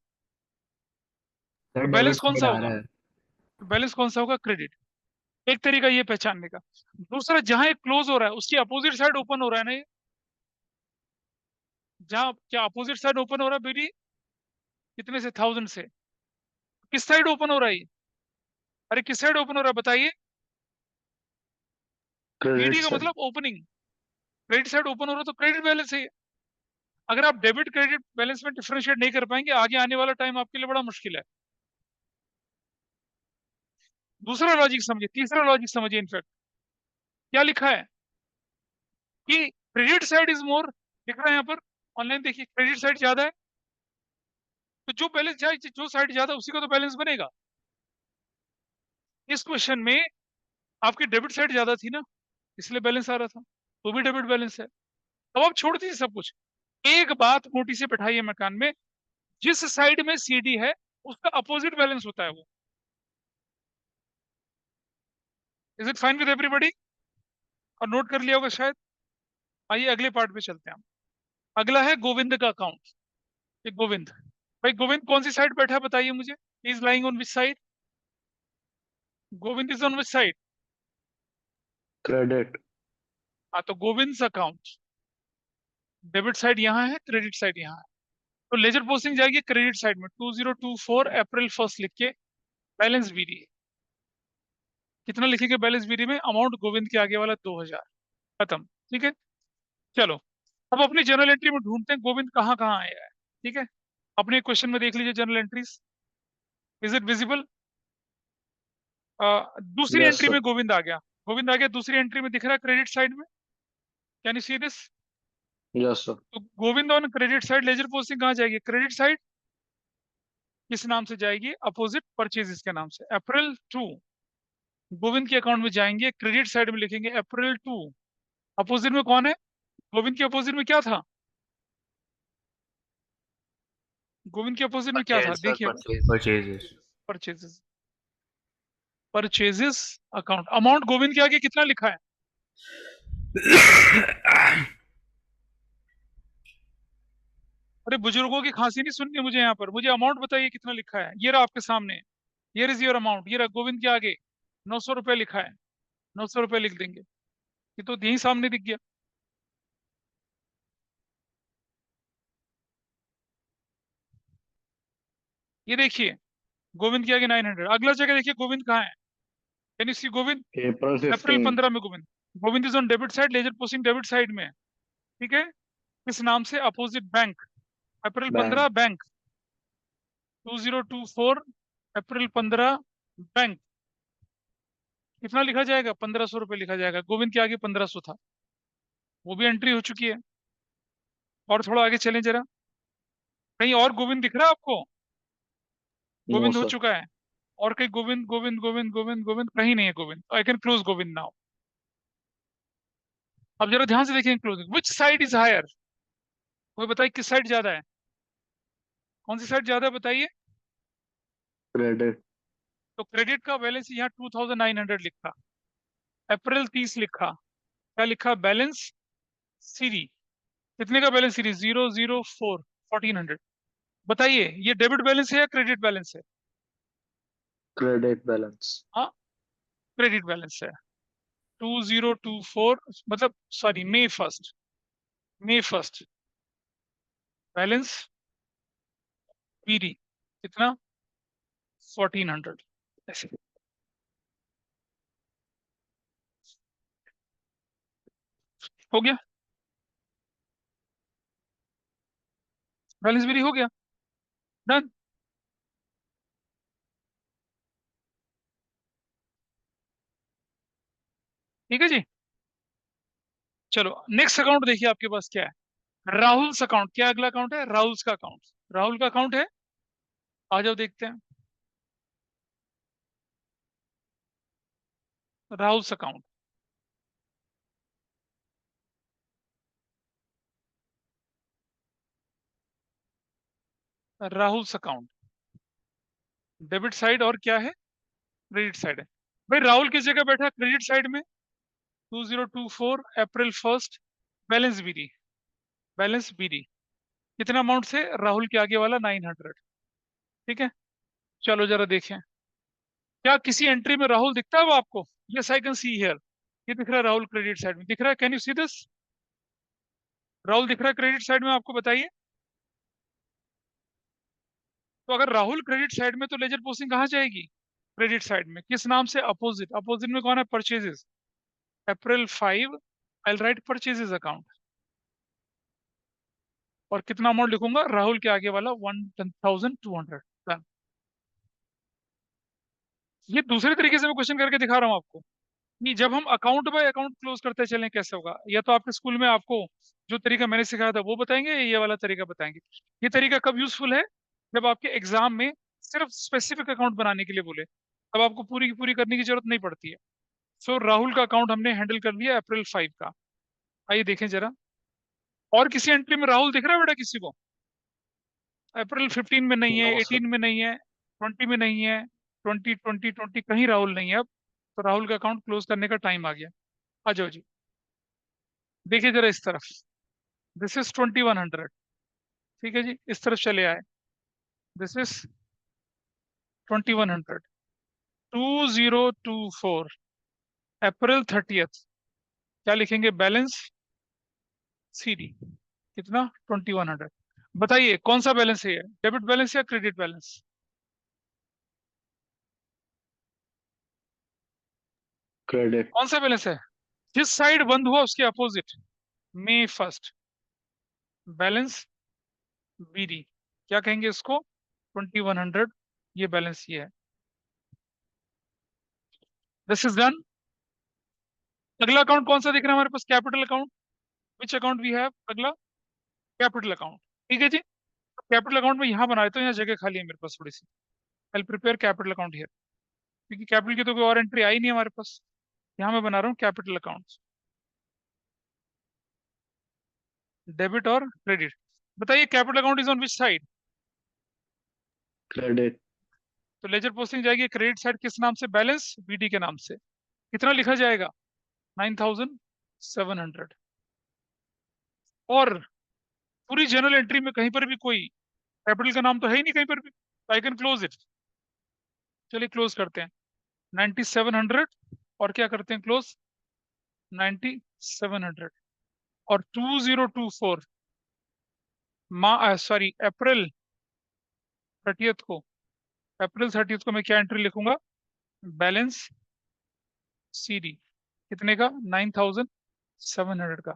सर तो डेबिट बैलेंस कौन साइड सा आ होगा? रहा है। तो बैलेंस कौन सा होगा? क्रेडिट। एक तरीका ये पहचानने का। दूसरा, जहां ये क्लोज हो रहा है उसकी अपोजिट साइड ओपन हो रहा है ना ये? जहां क्या अपोजिट साइड ओपन हो रहा है बीडी? कितने से? 1000 से। किस साइड ओपन हो रहा है ये? अरे किस साइड ओपन हो रहा है बताइए? Credit बीडी का side. मतलब ओपनिंग। क्रेडिट साइड ओपन हो रहा है तो क्रेडिट बैलेंस है ये। अगर आप डेबिट क्रेडिट बैलेंस में डिफरेंशिएट नहीं कर पाएंगे, आगे आने वाला टाइम आपके लिए बड़ा मुश्किल है। दूसरा लॉजिक समझिए, तीसरा लॉजिक समझिए। इनफैक्ट क्या लिखा है कि क्रेडिट साइड इज मोर, लिख रहा है यहाँ पर। ऑनलाइन देखिए, क्रेडिट साइड ज्यादा है, तो जो बैलेंस जाए, जो साइड ज्यादा है, उसी का तो बैलेंस बनेगा। इस क्वेश्चन में आपकी डेबिट साइड ज्यादा थी ना, इसलिए बैलेंस आ रहा था, तो भी डेबिट बैलेंस है। अब आप छोड़ दीजिए सब कुछ, एक बात मोटी से बैठाइए मकान में, जिस साइड में सीडी है उसका अपोजिट बैलेंस होता है वो। Is it fine with everybody? और नोट कर लिया होगा शायद। आइए अगले पार्ट पे चलते हैं हम। अगला है गोविंद का अकाउंट। ये गोविंद, भाई गोविंद कौन सी साइड बैठा है बताइए मुझे? Is lying on which side? Govind is on which side? Credit. हाँ, तो गोविंद अकाउंट डेबिट साइड यहाँ है, क्रेडिट साइड यहाँ है, तो लेजर पोस्टिंग जाएगी क्रेडिट साइड में। 2024 अप्रैल 1st लिख के बैलेंस बीडी। कितना लिखेंगे बैलेंस बीडी में? अमाउंट गोविंद के आगे वाला 2000, खत्म। ठीक है, चलो अब अपनी जर्नल एंट्री में ढूंढते हैं गोविंद कहाँ कहाँ आया है। ठीक है, अपने क्वेश्चन में देख लीजिए journal entries. Is it visible? दूसरी Yes, एंट्री sir. में गोविंद आ गया। गोविंद आ गया, दूसरी एंट्री में दिख रहा है क्रेडिट साइड में। Can you see this? Yes, sir. तो Govind on credit side, ledger posting कहाँ जाएगी? Credit side. किस नाम से जाएगी? अपोजिट परचेजेस के नाम से। अप्रैल 2 गोविंद के अकाउंट में जाएंगे, क्रेडिट साइड में लिखेंगे अप्रैल 2। अपोजिट में कौन है? गोविंद के अपोजिट में क्या था? गोविंद के अपोजिट में क्या था? परचेज सर, देखिए, purchase. Purchases. Purchases. Purchases account, amount Govind के आगे कितना लिखा है? अरे बुजुर्गों की खांसी नहीं सुननी मुझे यहाँ पर, मुझे अमाउंट बताइए कितना लिखा है। ये रहा आपके सामने, हियर इज योर अमाउंट। ये रहा गोविंद के आगे 900 रुपये लिखा है, 900 रुपये लिख देंगे। ये तो यही सामने दिख गया। ये देखिए, गोविंद के आगे 900। अगला जगह देखिए गोविंद कहाँ है? Can you see Govind? April April 15. 15 में Govind, Govind is on debit side, ledger posting debit side में है, ठीक है। किस नाम से? Opposite bank. April 15 Bank. Bank, 2024 April 15 bank. कितना लिखा जाएगा? 1500 रुपये लिखा जाएगा। गोविंद के आगे 1500 था, वो भी एंट्री हो चुकी है। और थोड़ा आगे चलें जरा, कहीं और गोविंद दिख रहा है आपको? No, गोविंद हो sir. चुका है। और कहीं गोविंद गोविंद गोविंद गोविंद गोविंद कहीं नहीं है Govind. I can close Govind now. अब जरा ध्यान से देखिए closing, which side is higher? कोई बताइए किस साइड ज्यादा है? कौन सी साइड ज्यादा है बताइए? Credit. तो क्रेडिट का बैलेंस यहाँ 2900 लिखा, अप्रैल 30 लिखा, क्या लिखा? बैलेंस सीरी। कितने का बैलेंस सीरी? 004 1400। बताइए ये डेबिट बैलेंस है या क्रेडिट बैलेंस है? Credit balance. हाँ, क्रेडिट बैलेंस है। 2024 मतलब सॉरी मई 1 बैलेंस पीडी कितना? 1400। ऐसे हो गया, बैलेंस पीडी हो गया, डन। ठीक है जी। चलो नेक्स्ट अकाउंट देखिए आपके पास क्या है। Rahul's account. क्या अगला अकाउंट है? राहुल्स का अकाउंट। राहुल का अकाउंट है, आ जाओ देखते हैं। Rahul's account, Rahul's account debit side और क्या है? क्रेडिट साइड है। भाई राहुल किस जगह बैठा है? क्रेडिट साइड में। 2024 अप्रैल 1 बैलेंस बीडी, बैलेंस बीडी कितना अमाउंट से? राहुल के आगे वाला 900। ठीक है, चलो जरा देखें, क्या किसी एंट्री में राहुल दिखता है वो आपको? Yes I can see here, ये दिख रहा है राहुल क्रेडिट साइड में दिख रहा है। Can you see this? Rahul दिख रहा है क्रेडिट साइड में आपको? बताइए। तो अगर राहुल क्रेडिट साइड में तो लेजर पोस्टिंग कहाँ जाएगी? क्रेडिट साइड में। किस नाम से? अपोजिट। अपोजिट में कौन है? परचेजेस। अप्रैल 5 आई राइट परचेजेस अकाउंट, और कितना अमाउंट लिखूंगा? राहुल के आगे वाला 1200। ये दूसरे तरीके से मैं क्वेश्चन करके दिखा रहा हूँ आपको कि जब हम अकाउंट बाय अकाउंट क्लोज करते चलें कैसे होगा। या तो आपके स्कूल में आपको जो तरीका मैंने सिखाया था वो बताएंगे, या ये वाला तरीका बताएंगे। ये तरीका कब यूजफुल है? जब आपके एग्जाम में सिर्फ स्पेसिफिक अकाउंट बनाने के लिए बोले, तब आपको पूरी की पूरी करने की जरूरत नहीं पड़ती है। सो राहुल का अकाउंट हमने हैंडल कर लिया अप्रैल 5 का। आइए देखें जरा, और किसी एंट्री में राहुल दिख रहा है बेटा किसी को? अप्रैल 15 में नहीं है, No, sir. 18 में नहीं है, 20 में नहीं है, 20 कहीं राहुल नहीं है अब। तो राहुल का अकाउंट क्लोज करने का टाइम आ गया। आ जाओ जी, देखिए जरा इस तरफ, दिस इज 2100। ठीक है जी, इस तरफ चले आए, दिस इज 2100। 2024 अप्रैल 30 क्या लिखेंगे? बैलेंस सीडी कितना? 2100। बताइए कौन सा बैलेंस है ये? डेबिट बैलेंस या क्रेडिट बैलेंस? Credit. कौन सा बैलेंस है? जिस साइड बंद हुआ उसके अपोजिट, मई 1 बैलेंस बीडी, क्या कहेंगे इसको? 2100। ये बैलेंस ये है। This is done. अगला अकाउंट कौन सा दिख रहा है हमारे पास? Capital account. Which account we have? अगला कैपिटल अकाउंट। ठीक है जी, कैपिटल अकाउंट में यहाँ बना देता हूँ, यहाँ जगह खाली है मेरे पास थोड़ी सी। I prepare capital account here, क्योंकि कैपिटल की तो कोई और एंट्री आई नहीं हमारे पास। यहाँ मैं बना रहा हूँ कैपिटल अकाउंट, डेबिट और क्रेडिट। बताइए capital account is on which side? Credit. तो लेजर पोस्टिंग जाएगी क्रेडिट साइड, किस नाम से? बैलेंस बीडी के नाम से। कितना लिखा जाएगा? 9700। और पूरी जनरल एंट्री में कहीं पर भी कोई कैपिटल का नाम तो है ही नहीं कहीं पर भी, आई कैन क्लोज इट। चलिए क्लोज करते हैं 9700, और क्या करते हैं? क्लोज 9700। और 2024 सॉरी अप्रैल 30 को मैं क्या एंट्री लिखूंगा? बैलेंस CD कितने का? 9700 का।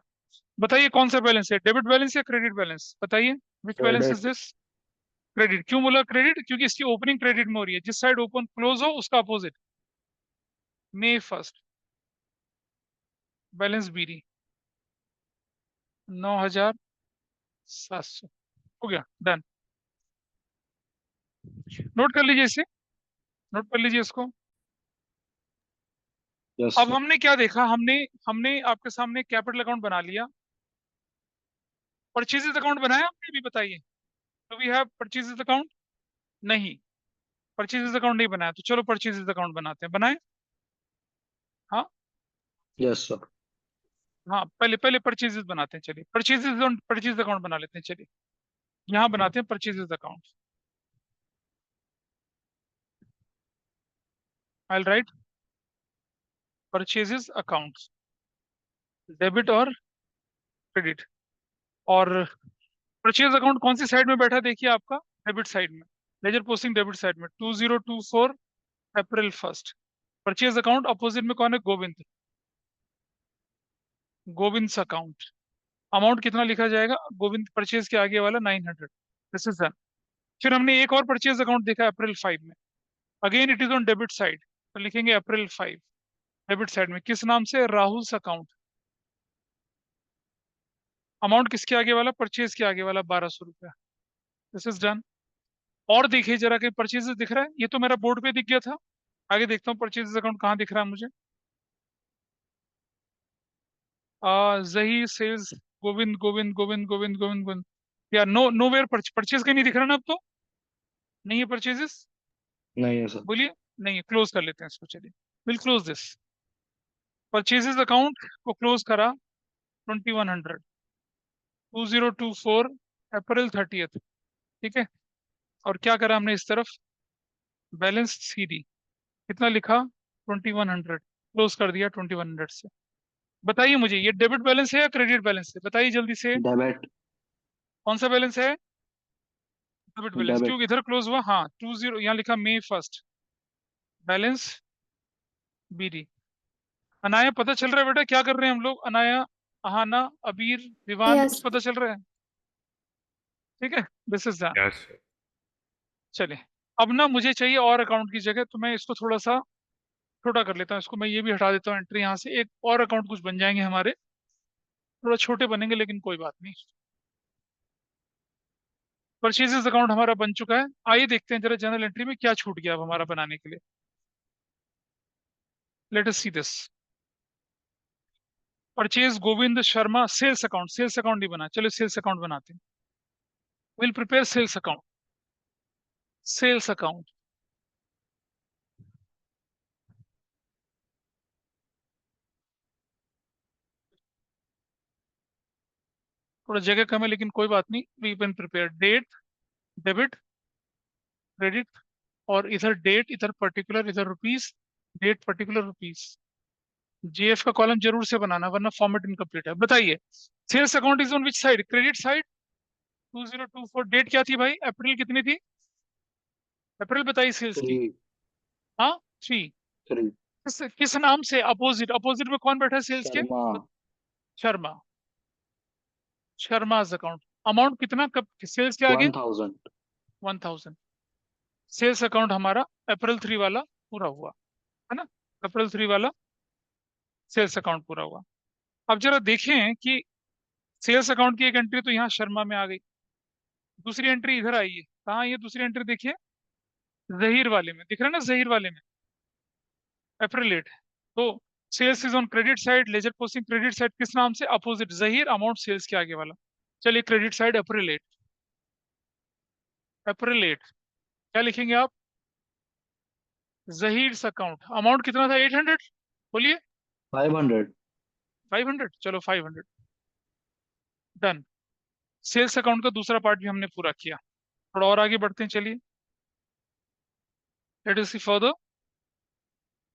बताइए कौन सा बैलेंस है, डेबिट बैलेंस या क्रेडिट बैलेंस? बताइए विच balance is Credit. This? Credit. क्यों बोला क्रेडिट? क्योंकि इसकी ओपनिंग क्रेडिट में हो रही है, जिस साइड ओपन क्लोज हो उसका opposite. May 1st balance BD 9700 हो गया, डन। नोट कर लीजिए इसे, नोट कर लीजिए इसको। Yes, अब sir. हमने क्या देखा, हमने हमने आपके सामने कैपिटल अकाउंट बना लिया, परचेजेस अकाउंट बनाया हमने भी, बताइए। तो वी हैव परचेजेस अकाउंट? नहीं, परचेजेस अकाउंट नहीं बनाया, तो चलो परचेजेस अकाउंट बनाते हैं। बनाए? हाँ Yes, sir. हाँ, पहले पहले परचेजेस बनाते हैं, चलिए परचेज अकाउंट बना लेते हैं, चलिए यहाँ बनाते हैं परचेजेस अकाउंट। आई राइट परचेजेस अकाउंट, डेबिट और क्रेडिट। और परचेज अकाउंट कौन सी साइड में बैठा है? देखिए आपका डेबिट साइड में, लेजर पोस्टिंग डेबिट साइड में, 2024 April 1st। Purchase account opposite में कौन है? गोविंद, गोविंद अकाउंट। अमाउंट कितना लिखा जाएगा? गोविंद परचेज के आगे वाला 900, दिस इज डन। फिर हमने एक और परचेज अकाउंट देखा अप्रैल 5 में, again it is on debit side, तो लिखेंगे अप्रैल 5 डेबिट साइड में, किस नाम से? राहुल अकाउंट। अमाउंट किसके आगे वाला? परचेज के आगे वाला 1200 रुपया, दिस इज डन। और देखिए जरा, कहीं परचेजेस दिख रहा है? ये तो मेरा बोर्ड पे दिख गया था, आगे देखता हूँ परचेजेस अकाउंट कहाँ दिख रहा है मुझे। जही सेल्स, गोविंद गोविंद गोविंद गोविंद गोविंद गोविंद, या नो वेयर परचेज कहीं नहीं दिख रहा ना अब तो? नहीं है परचेजेस? नहीं है सर। बोलिए। नहीं है, क्लोज कर लेते हैं इसको, चलिए will close this. Purchases account को क्लोज करा 2100, 2024 अप्रैल 30th, ठीक है। और क्या करा हमने इस तरफ? बैलेंस सीडी कितना लिखा? 2100, क्लोज कर दिया 2100 से। बताइए मुझे, ये डेबिट बैलेंस है या क्रेडिट बैलेंस है? बताइए जल्दी से, डेबिट। कौन सा बैलेंस है? Debit balance. डेबिट। क्यों, इधर क्लोज हुआ? हाँ 20, यहाँ लिखा May 1st balance BD. Anaya पता चल रहा है बेटा क्या कर रहे हैं हम लोग? अनाया, अहाना, अबीर, विवान, Yes. कुछ पता चल रहा है? ठीक है, this is done. Yes, sir. चलिए, अब ना मुझे चाहिए और अकाउंट की जगह, तो मैं इसको थोड़ा सा छोटा कर लेता हूँ, इसको मैं ये भी हटा देता हूँ एंट्री यहाँ से, एक और अकाउंट कुछ बन जाएंगे हमारे, थोड़ा छोटे बनेंगे लेकिन कोई बात नहीं। परचेजेस अकाउंट हमारा बन चुका है, आइए देखते हैं जरा जनरल एंट्री में क्या छूट गया अब हमारा बनाने के लिए। Let us see this. Purchase Govind Sharma sales account, sales account नहीं बना, चलो सेल्स अकाउंट बनाते हैं। Will prepare sales account, sales account. थोड़ा जगह कम है लेकिन कोई बात नहीं, we can prepare date, debit, credit, और इधर डेट, इधर पर्टिकुलर, इधर rupees, date particular rupees. GF का कॉलम जरूर से बनाना वरना फॉर्मेट इनकम्प्लीट है। बताइए sales account is on which side? Credit side. 2024 date क्या थी भाई? अप्रैल कितनी थी? अप्रैल बताइए सेल्स की। 3। हाँ 3। 3। किस नाम से? अपोजिट, अपोजिट में कौन बैठा है सेल्स के? शर्मा। शर्मा, शर्माज अकाउंट। अमाउंट कितना, कब सेल्स के आगे? 1000। 1000। सेल्स अकाउंट हमारा अप्रैल 3 वाला पूरा हुआ है ना, अप्रैल 3 वाला सेल्स अकाउंट पूरा हुआ। अब जरा देखें कि सेल्स अकाउंट की एक एंट्री तो यहाँ शर्मा में आ गई, दूसरी एंट्री इधर आई है, कहाँ आई है दूसरी एंट्री? देखिए जहीर वाले में, दिख रहा है ना, जहीर वाले में अप्रैल 8। तो sales is on credit side, ledger posting credit side, किस नाम से? अपोजिट जहीर, अमाउंट सेल्स के आगे वाला। चलिए क्रेडिट साइड अप्रैल 8, अप्रैल 8 क्या लिखेंगे आप? जहीर अकाउंट। अमाउंट कितना था? 800, बोलिए। 500। 500, चलो 500, डन। सेल्स अकाउंट का दूसरा पार्ट भी हमने पूरा किया। थोड़ा और आगे बढ़ते हैं, चलिए लेट अस सी फर्दर।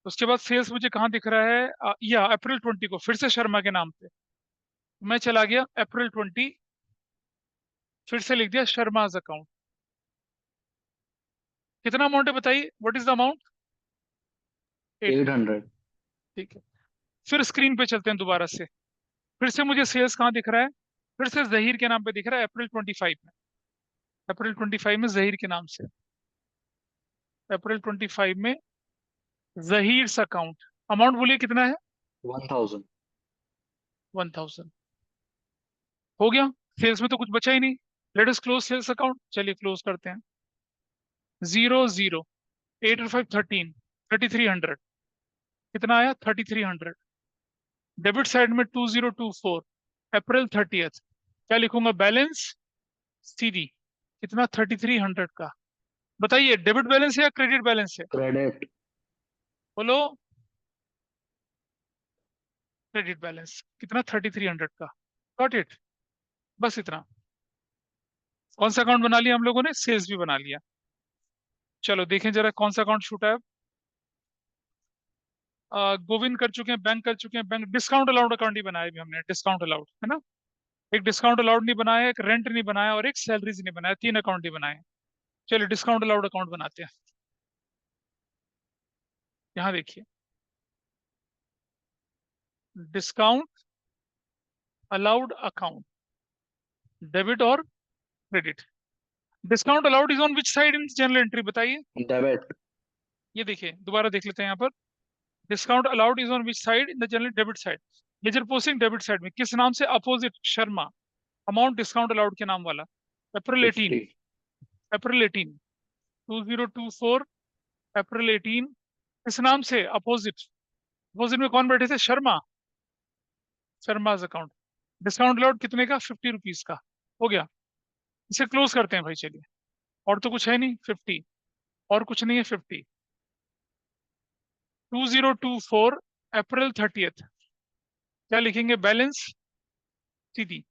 उसके बाद सेल्स मुझे कहाँ दिख रहा है? या अप्रैल 20 को फिर से शर्मा के नाम पे मैं चला गया, अप्रैल 20 फिर से लिख दिया शर्माज अकाउंट। कितना अमाउंट है बताइए? What is the amount? 800। 800। ठीक है, फिर स्क्रीन पे चलते हैं दोबारा से। फिर से मुझे सेल्स कहाँ दिख रहा है? फिर से जहीर के नाम पे दिख रहा है, अप्रैल 25 में। अप्रैल 25 में जहीर के नाम से, अप्रैल 25 में जहीर अकाउंट। अमाउंट बोलिए कितना है? 1000। 1000। हो गया, सेल्स में तो कुछ बचा ही नहीं। Let us close sales account, चलिए क्लोज करते हैं। 00 8 और 5 13, 3300। कितना आया? 3300। डेबिट साइड में 2024, अप्रैल 30। क्या लिखूंगा? Balance CD. कितना? 3300 का। बताइए, डेबिट बैलेंस है या क्रेडिट बैलेंस है? क्रेडिट। बोलो। Credit balance. कितना? 3300 का। Got it. बस इतना। कौन सा अकाउंट बना लिया हम लोगों ने? सेल्स भी बना लिया। चलो देखें जरा कौन सा अकाउंट छूटा है। गोविंद कर चुके हैं, बैंक कर चुके हैं। बैंक डिस्काउंट अलाउड अकाउंट ही बनाया भी हमने, डिस्काउंट अलाउड है ना। एक डिस्काउंट अलाउड नहीं बनाया, एक रेंट नहीं बनाया, और एक सैलरीज नहीं बनाया। 3 अकाउंट ही बनाए। चलिए डिस्काउंट अलाउड अकाउंट बनाते हैं। यहाँ देखिए, डिस्काउंट अलाउड अकाउंट, डेबिट और credit. Discount allowed is on which side in general entry? बताइए। डेबिट। ये देखिए, दोबारा देख लेते हैं यहाँ पर। Discount allowed is on which side in the general debit side? Ledger posting debit side में किस नाम से? Opposite, Sharma. Amount discount allowed के नाम वाला, अप्रैल 18। 50। अप्रैल 18 2024, अप्रैल 18। किस नाम से? अपोजिट। अपोजिट में कौन बैठे थे? Sharma. Sharma's account. Discount allowed कितने का? 50 रुपीज का। हो गया। इसे क्लोज करते हैं भाई, चलिए। और तो कुछ है नहीं, 50। और कुछ नहीं है, 50। 2024, अप्रैल 30। क्या लिखेंगे? बैलेंस सीधी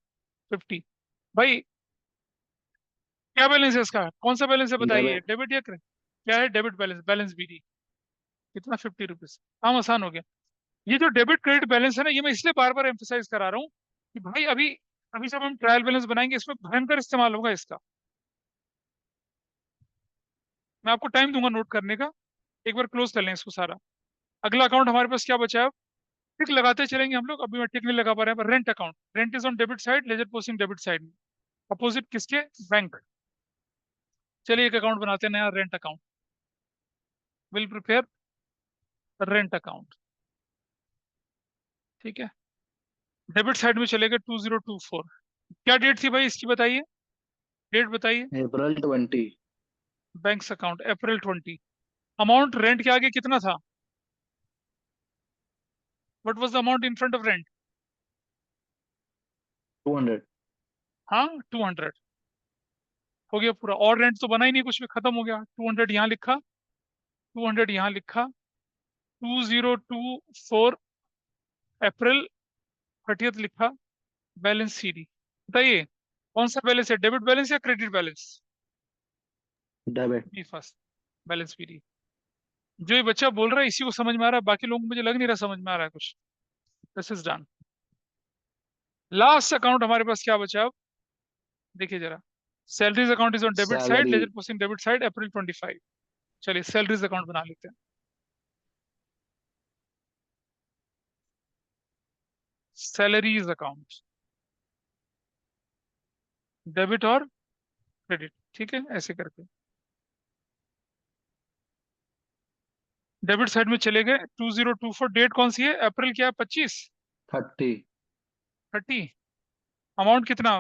50। भाई क्या बैलेंस है इसका? कौन सा बैलेंस है बताइए? डेबिट। डेबिट या क्रेडिट? क्या है? Debit balance. Balance BD. कितना? 50 रुपीज। काम आसान हो गया। ये जो डेबिट क्रेडिट बैलेंस है ना, ये मैं इसलिए बार बार एम्फोसाइज करा रहा हूँ कि भाई अभी अभी जब हम ट्रायल बैलेंस बनाएंगे, इसमें भयंकर इस्तेमाल होगा इसका। मैं आपको टाइम दूंगा नोट करने का। एक बार क्लोज कर लें इसको सारा। अगला अकाउंट हमारे पास क्या बचा है? टिक लगाते चलेंगे हम लोग। अभी मैं टिक नहीं लगा पा रहा है। Rent account. Rent is on debit side, ledger posting debit side में। अपोजिट किसके? बैंक। चलिए एक अकाउंट बनाते हैं नया, rent account. Will prepare rent account. ठीक है, डेबिट साइड में चलेगा 2024। क्या डेट थी भाई इसकी? बताइए डेट, बताइए। अप्रैल 20। बैंक्स अकाउंट, अप्रैल 20। अमाउंट रेंट के आगे कितना था? What was the amount in front of rent? 200। हाँ, 200। हो गया पूरा। और रेंट तो बना ही नहीं, कुछ भी खत्म हो गया। 200 यहाँ लिखा, 200 यहाँ लिखा। 2024, अप्रैल 30 लिखा। Balance CD. बताइए कौन सा बैलेंस है? डेबिट बैलेंस या credit balance? Debit. Be first, balance PD. जो ये बच्चा बोल रहा है इसी को समझ में आ रहा है, बाकी लोगों को मुझे लग नहीं रहा समझ में आ रहा है कुछ। This is done. Last account हमारे पास क्या बचा अब? देखिए जरा। Salaries account is on debit side, salary. Ledger posting debit side, April 25। चलिए सैलरीज अकाउंट बना लेते हैं। सैलरीज अकाउंट, डेबिट और क्रेडिट। ठीक है, ऐसे करके डेबिट साइड में चले गए। 2024। डेट कौन सी है? अप्रैल क्या है? 25। 30। 30। अमाउंट कितना?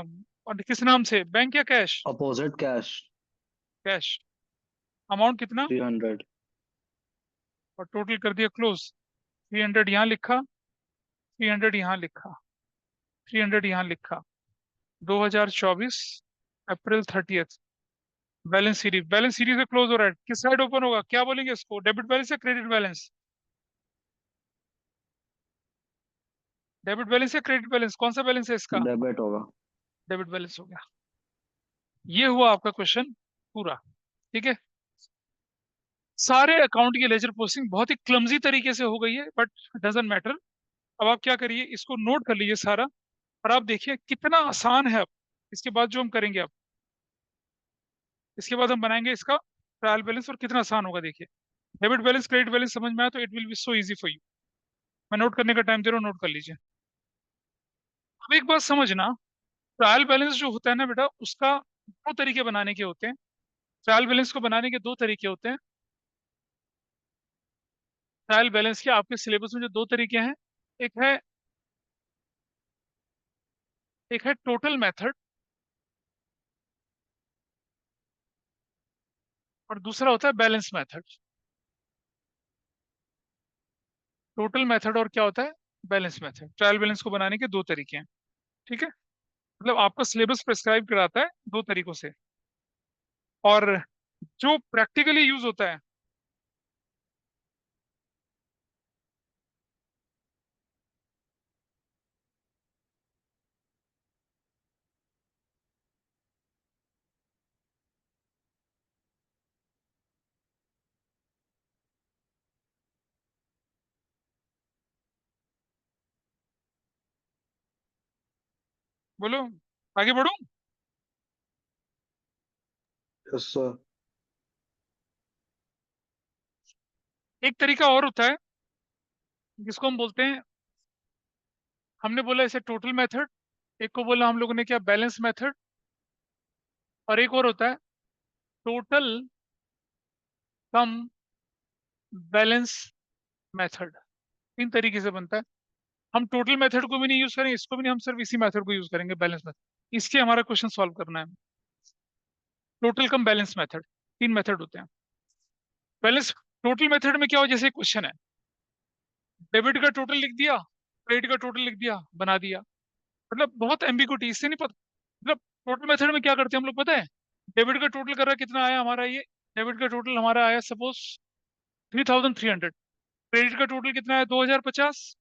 और किस नाम से? बैंक या cash? Opposite cash. Cash. Amount कितना? 300। और टोटल कर दिया क्लोज। 300 यहाँ लिखा, 300 यहाँ लिखा, 300 यहाँ लिखा। 2024, अप्रैल 30। बैलेंस सीरीज से क्लोज हो रहा है। किस साइड ओपन होगा? क्या बोलेंगे इसको? डेबिट बैलेंस या क्रेडिट बैलेंस? डेबिट बैलेंस या क्रेडिट बैलेंस? कौन सा बैलेंस है इसका? डेबिट होगा। डेबिट बैलेंस हो गया। ये हुआ आपका क्वेश्चन पूरा। ठीक है, सारे अकाउंट की लेजर पोस्टिंग बहुत ही क्लमजी तरीके से हो गई है, बट डजेंट मैटर। अब आप क्या करिए, इसको नोट कर लीजिए सारा, और आप देखिए कितना आसान है। अब इसके बाद जो हम करेंगे, अब इसके बाद हम बनाएंगे इसका ट्रायल बैलेंस, और कितना आसान होगा देखिए। डेबिट बैलेंस क्रेडिट बैलेंस समझ में आया तो it will be so easy for you. मैं नोट करने का टाइम दे रहा हूँ, नोट कर लीजिए। अब एक बात समझना, ट्रायल बैलेंस जो होता है ना बेटा, उसका दो तरीके बनाने के होते हैं। ट्रायल बैलेंस को बनाने के दो तरीके होते हैं। ट्रायल बैलेंस के आपके सिलेबस में जो दो तरीके हैं, एक है टोटल मेथड और दूसरा होता है बैलेंस मेथड। टोटल मेथड और क्या होता है, बैलेंस मेथड। ट्रायल बैलेंस को बनाने के दो तरीके हैं, ठीक है। मतलब आपका सिलेबस प्रिस्क्राइब कराता है दो तरीकों से, और जो प्रैक्टिकली यूज होता है बोलो, आगे बढ़ूं? Yes sir. एक तरीका और होता है जिसको हम बोलते हैं, हमने बोला इसे टोटल मेथड, एक को बोला हम लोगों ने क्या, बैलेंस मेथड, और एक और होता है टोटल कम बैलेंस मेथड। तीन तरीके से बनता है। हम टोटल मेथड को भी नहीं यूज करेंगे, इसको भी नहीं, हम सिर्फ इसी मेथड को यूज करेंगे, बैलेंस मेथड। इसके हमारा क्वेश्चन सॉल्व करना है। टोटल कम बैलेंस मेथड, तीन मेथड होते हैं। बैलेंस टोटल मेथड में क्या हो, जैसे क्वेश्चन है, डेबिट का टोटल लिख दिया, क्रेडिट का टोटल लिख दिया, बना दिया। मतलब बहुत एम्बिग्यूटी, इससे नहीं पता। मतलब टोटल मेथड में क्या करते हैं हम लोग पता है, डेबिट का टोटल कर रहा है, कितना आया हमारा, ये डेबिट का टोटल हमारा आया सपोज 3300। क्रेडिट का टोटल कितना है, 2050।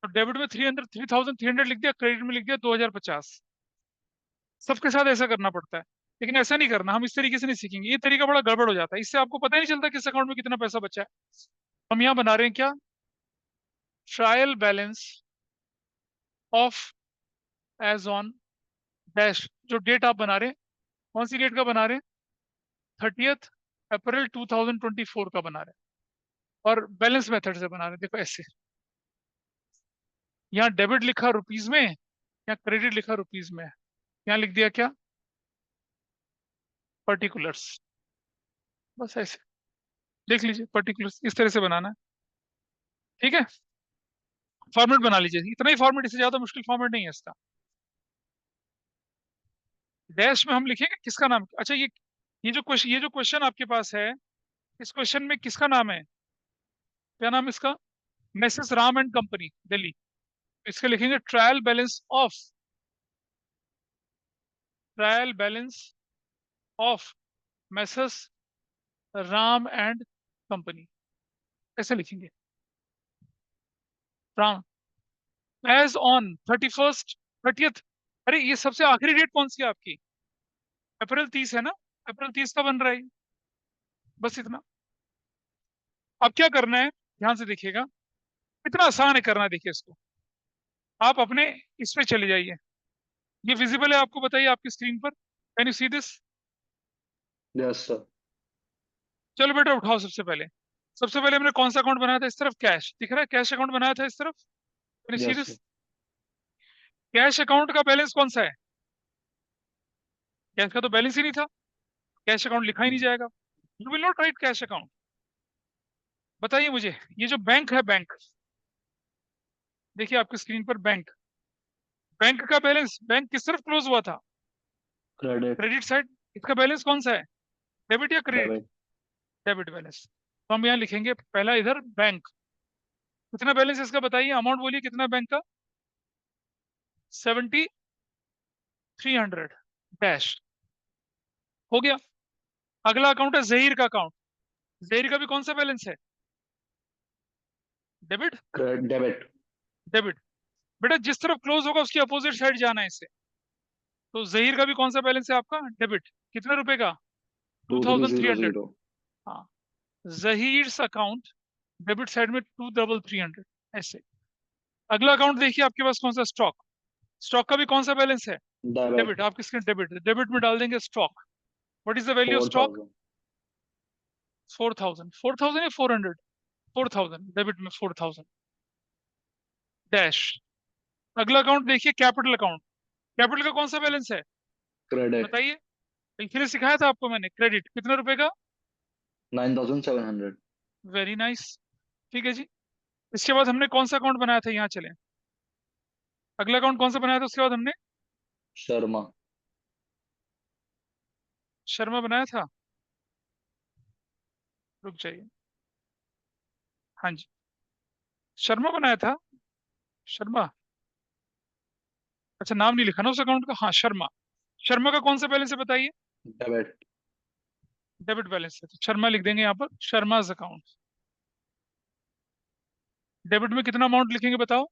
तो डेबिट में 3300 लिख दिया, क्रेडिट में लिख दिया 2050। सबके साथ ऐसा करना पड़ता है, लेकिन ऐसा नहीं करना, हम इस तरीके से नहीं सीखेंगे। ये तरीका बड़ा गड़बड़ हो जाता है, इससे आपको पता ही नहीं चलता किस अकाउंट में कितना पैसा बचा है। हम यहाँ बना रहे हैं क्या, trial balance of as on dash. जो डेट आप बना रहे हैं, कौन सी डेट का बना रहे हैं, 30 अप्रैल 2024 का बना रहे हैं, और बैलेंस मेथड से बना रहे हैं। देखो ऐसे, यहाँ डेबिट लिखा रुपीज में, यहाँ क्रेडिट लिखा रुपीज में, यहाँ लिख दिया क्या, पर्टिकुलर्स। बस ऐसे देख लीजिए, पर्टिकुलर्स इस तरह से बनाना है, ठीक है। फॉर्मेट बना लीजिए, इतना ही फॉर्मेट, इससे ज्यादा मुश्किल फॉर्मेट नहीं है इसका। डैश में हम लिखेंगे किसका नाम, अच्छा ये जो क्वेश्चन आपके पास है, इस क्वेश्चन में किसका नाम है, क्या नाम है इसका, messrs Ram and company Delhi. इसके लिखेंगे trial balance of messrs Ram and company, ऐसे लिखेंगे। Ram as on 30th। अरे ये सबसे आखिरी डेट कौन सी है आपकी, अप्रैल 30 है ना, अप्रैल 30 का बन रहा है, बस इतना। अब क्या करना है, ध्यान से देखिएगा, इतना आसान है करना। देखिए इसको, आप अपने इस पे चले जाइए, ये विजिबल है आपको, बताइए आपकी स्क्रीन पर, can you see this. Yes sir. चलो बेटा उठाओ, सबसे पहले हमने कौन सा अकाउंट बनाया था, इस तरफ कैश दिख रहा है, कैश अकाउंट बनाया था इस तरफ, can you see yes this. Sir. Cash account का बैलेंस कौन सा है, कैश का तो बैलेंस ही नहीं था, कैश अकाउंट लिखा ही नहीं जाएगा। You will not right cash account. बताइए मुझे, ये जो बैंक है, बैंक देखिए आपकी स्क्रीन पर, बैंक, बैंक का बैलेंस, बैंक किस तरफ क्लोज हुआ था, क्रेडिट। Credit side. इसका बैलेंस कौन सा है, डेबिट या क्रेडिट, डेबिट। Debit balance. तो हम यहाँ लिखेंगे पहला इधर बैंक, कितना बैलेंस इसका बताइए, अमाउंट बोलिए कितना बैंक का, 7300 डैश, हो गया। अगला अकाउंट है जहीर का अकाउंट, जहीर का भी कौन सा बैलेंस है, डेबिट, डेबिट। डेबिट। बेटा जिस तरफ क्लोज होगा उसकी अपोजिट साइड जाना है इससे। तो जहीर का भी कौन सा बैलेंस है आपका, डेबिट, कितने रुपए का, 2300। 2300। हाँ, जहीर अकाउंट डेबिट साइड में 2300, ऐसे। अगला अकाउंट देखिए आपके पास कौन सा, स्टॉक, स्टॉक का भी कौन सा बैलेंस है, डेबिट। डेबिट। आपकी स्क्रीन डेबिट, डेबिट में डाल देंगे stock. What is the value of stock, 4000। 4000, 4000 या 400, 4000, डेबिट में 4000। डैश। अगला अकाउंट देखिए, कैपिटल अकाउंट। कैपिटल का कौन सा बैलेंस है Credit. बताइए। इसलिए सिखाया था आपको मैंने, क्रेडिट कितने रुपए का? 9,700. वेरी नाइस, ठीक है जी। इसके बाद हमने कौन सा अकाउंट बनाया था, यहाँ चले। अगला अकाउंट कौन सा बनाया था उसके बाद हमने? Sharma. शर्मा बनाया था, रुक जाइए। हाँ जी, शर्मा बनाया था। शर्मा, अच्छा नाम नहीं लिखा ना उस अकाउंट का। हाँ शर्मा। शर्मा का कौन सा बैलेंस है बताइए। Debit. डेबिट बैलेंस है, तो शर्मा लिख देंगे यहाँ पर, शर्माज अकाउंट। डेबिट में कितना अमाउंट लिखेंगे बताओ?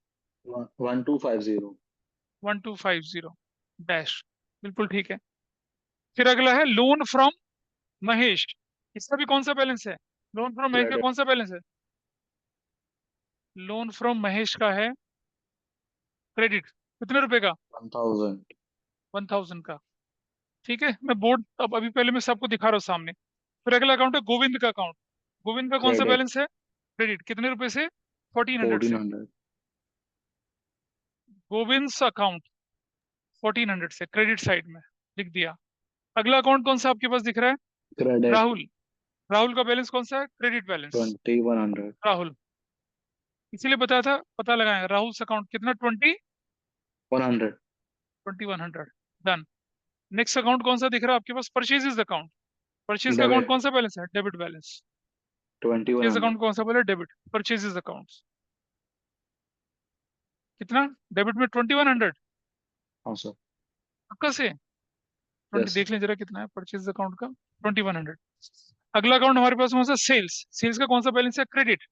1250. 1250 डैश, बिल्कुल ठीक है। फिर अगला है लोन फ्रॉम महेश। इसका भी कौन सा बैलेंस है? लोन फ्रॉम महेश का Credit. कौन सा बैलेंस है? लोन फ्रॉम महेश का है क्रेडिट, कितने रुपए का? 1,000. 1000 का, ठीक है। मैं बोर्ड अब अभी पहले मैं सबको दिखा रहा हूँ सामने। फिर अगला अकाउंट है गोविंद का अकाउंट। गोविंद का कौन सा Credit. बैलेंस है? क्रेडिट, कितने रुपए से? 1400 से। 1,400. गोविंद अकाउंट 1400 से, क्रेडिट साइड में लिख दिया। अगला अकाउंट कौन सा आपके पास दिख रहा है? Credit. राहुल। राहुल का बैलेंस कौन सा है? Credit balance. 2,100. राहुल, इसीलिए बताया था, पता लगाएं राहुल अकाउंट कितना, 100. 2100। डन। नेक्स्ट अकाउंट कौन सा दिख रहा है आपके पास? Purchases account. परचेज का अकाउंट Debit. कौन सा बैलेंस है? Debit balance. परचेज 2,100. अकाउंट कौन सा बोले? डेबिट। परचेजेस अकाउंट कितना? डेबिट में 2100। हाँ सर. पक्का से? 20 Yes. देख लें जरा कितना है परचेज अकाउंट का। 2100। अगला अकाउंट हमारे पास कौन सा? सेल्स। सेल्स का कौन सा बैलेंस है? Credit.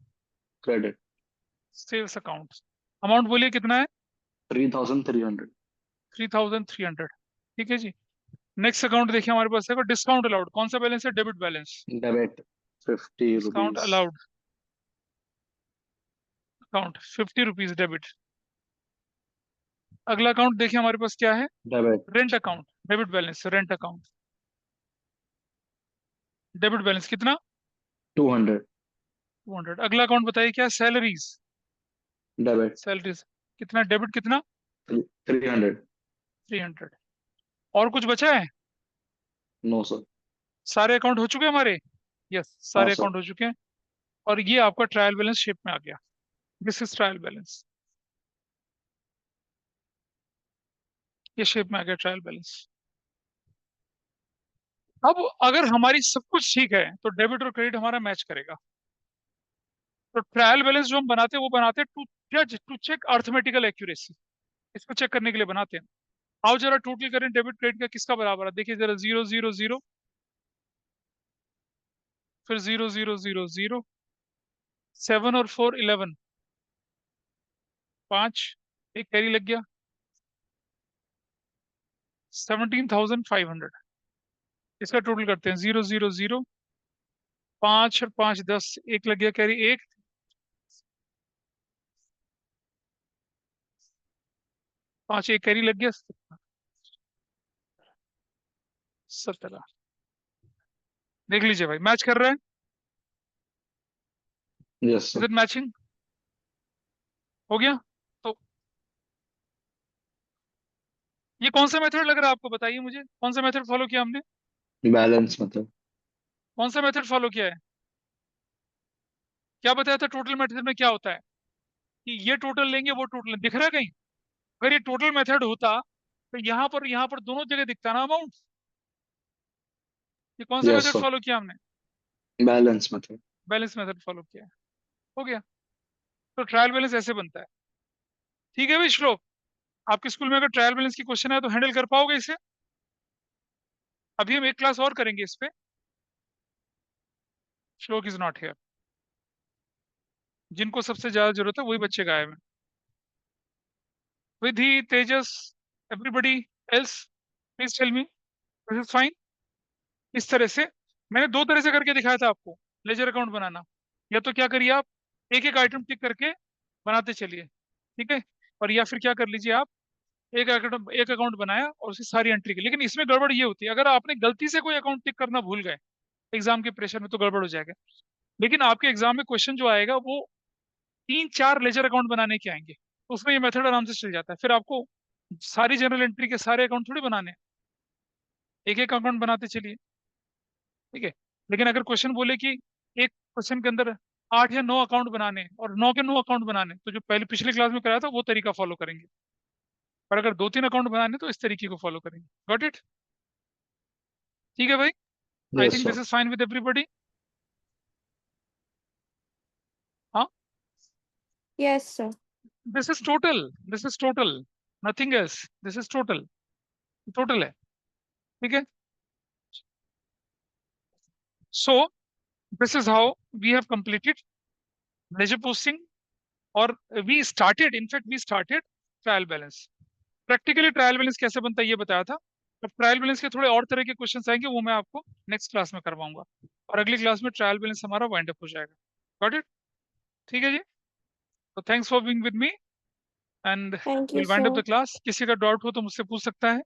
Credit. Sales account, amount बोलिए कितना है? 3,300. 3300, ठीक है जी। नेक्स्ट अकाउंट देखिए हमारे पास है डिस्काउंट अलाउड। कौन सा बैलेंस है? Debit balance. Debit. 50 discount rupees. Allowed account 50 rupees debit. अगला अकाउंट देखिए हमारे पास क्या है? Debit. Rent account. Debit balance, rent account. Debit balance कितना? 200. 200। अगला अकाउंट बताइए क्या? सैलरीज। Debit. सैलरीज कितना? डेबिट कितना? 300. 300। और कुछ बचा है? No sir. सारे अकाउंट हो चुके हैं हमारे? यस, हाँ सारे सर. अकाउंट हो चुके हैं। और ये आपका ट्रायल बैलेंस शेप में आ गया। दिस इज ट्रायल बैलेंस, ये शेप में आ गया ट्रायल बैलेंस। अब अगर हमारी सब कुछ ठीक है तो डेबिट और क्रेडिट हमारा मैच करेगा। तो ट्रायल बैलेंस जो हम बनाते हैं वो बनाते हैं टू जज, टू चेक अर्थमेटिकल एक्यूरेसी। इसको चेक करने के लिए बनाते हैं। आओ जरा टोटल करें डेबिट क्रेडिट का किसका बराबर है, देखिए जरा। 0 0 0, फिर 0 0 0 0, 7 और 4 11, 5, एक कैरी लग गया, 17,500। इसका टोटल करते हैं। 0 0 0, 5 और 5 10, एक लग गया कैरी, एक, 5 एक कैरी लग गया, 17। देख लीजिए भाई, मैच कर रहा है। Yes is sir. It matching? हो गया। तो ये कौन सा मेथड लग रहा है आपको, बताइए मुझे। कौन सा मेथड फॉलो किया हमने? Balance मतलब. कौन सा मेथड फॉलो किया है? क्या बताया था टोटल मेथड में क्या होता है? कि ये टोटल लेंगे, वो टोटल दिख रहा है कहीं? अगर ये टोटल मेथड होता तो यहाँ पर दोनों जगह दिखता ना अमाउंट। ये कौन सा Yes मेथड sir. फॉलो किया हमने? Balance मतलब. बैलेंस मेथड फॉलो किया है। हो गया। तो ट्रायल बैलेंस ऐसे बनता है, ठीक है भाई श्लोक। आपके स्कूल में अगर ट्रायल बैलेंस की क्वेश्चन है तो हैंडल कर पाओगे इसे? अभी हम एक क्लास और करेंगे इस पे। श्लोक इज नॉट हियर। जिनको सबसे ज्यादा जरूरत है वही बच्चे गायब हैं। Vidhi, Tejas, everybody else, please tell me this is fine. इस तरह से मैंने दो तरह से करके दिखाया था आपको लेजर अकाउंट बनाना। या तो क्या करिए आप, एक एक आइटम टिक करके बनाते चलिए, ठीक है। और या फिर क्या कर लीजिए आप, एक अकाउंट बनाया और उसकी सारी एंट्री की। लेकिन इसमें गड़बड़ ये होती है, अगर आपने गलती से कोई अकाउंट टिक करना भूल गए एग्जाम के प्रेशर में तो गड़बड़ हो जाएगा। लेकिन आपके एग्जाम में क्वेश्चन जो आएगा वो 3 4 लेजर अकाउंट बनाने के आएंगे। तो उसमें ये मेथड आराम से चल जाता है। फिर आपको सारी जनरल एंट्री के सारे अकाउंट थोड़ी बनाने हैं, एक एक अकाउंट बनाते चलिए, ठीक है। लेकिन अगर क्वेश्चन बोले कि एक क्वेश्चन के अंदर 8 या 9 अकाउंट बनाने हैं और 9 के 9 अकाउंट बनाने हैं, तो जो पहले पिछले क्लास में कराया था वो तरीका फॉलो करेंगे। पर अगर 2-3 अकाउंट बनाने हैं, तो इस तरीके को फॉलो करेंगे। Got it? ठीक है भाई, I Yes, think this sir. Is fine with everybody. हाँ, Yes, sir. This is total, this is total, nothing else, this is total, total है, ठीक है। So this is how we have completed ledger posting, और we started, in fact we started trial balance. Practically trial balance कैसे बनता है ये बताया था। अब ट्रायल बैलेंस के थोड़े और तरह के क्वेश्चंस आएंगे, वो मैं आपको नेक्स्ट क्लास में करवाऊंगा, और अगली क्लास में ट्रायल बैलेंस हमारा वाइंड अप हो जाएगा। Got it? ठीक है जी, तो thanks for being with me, and Thank you, will wind up sir. The class. किसी का डाउट हो तो मुझसे पूछ सकता है।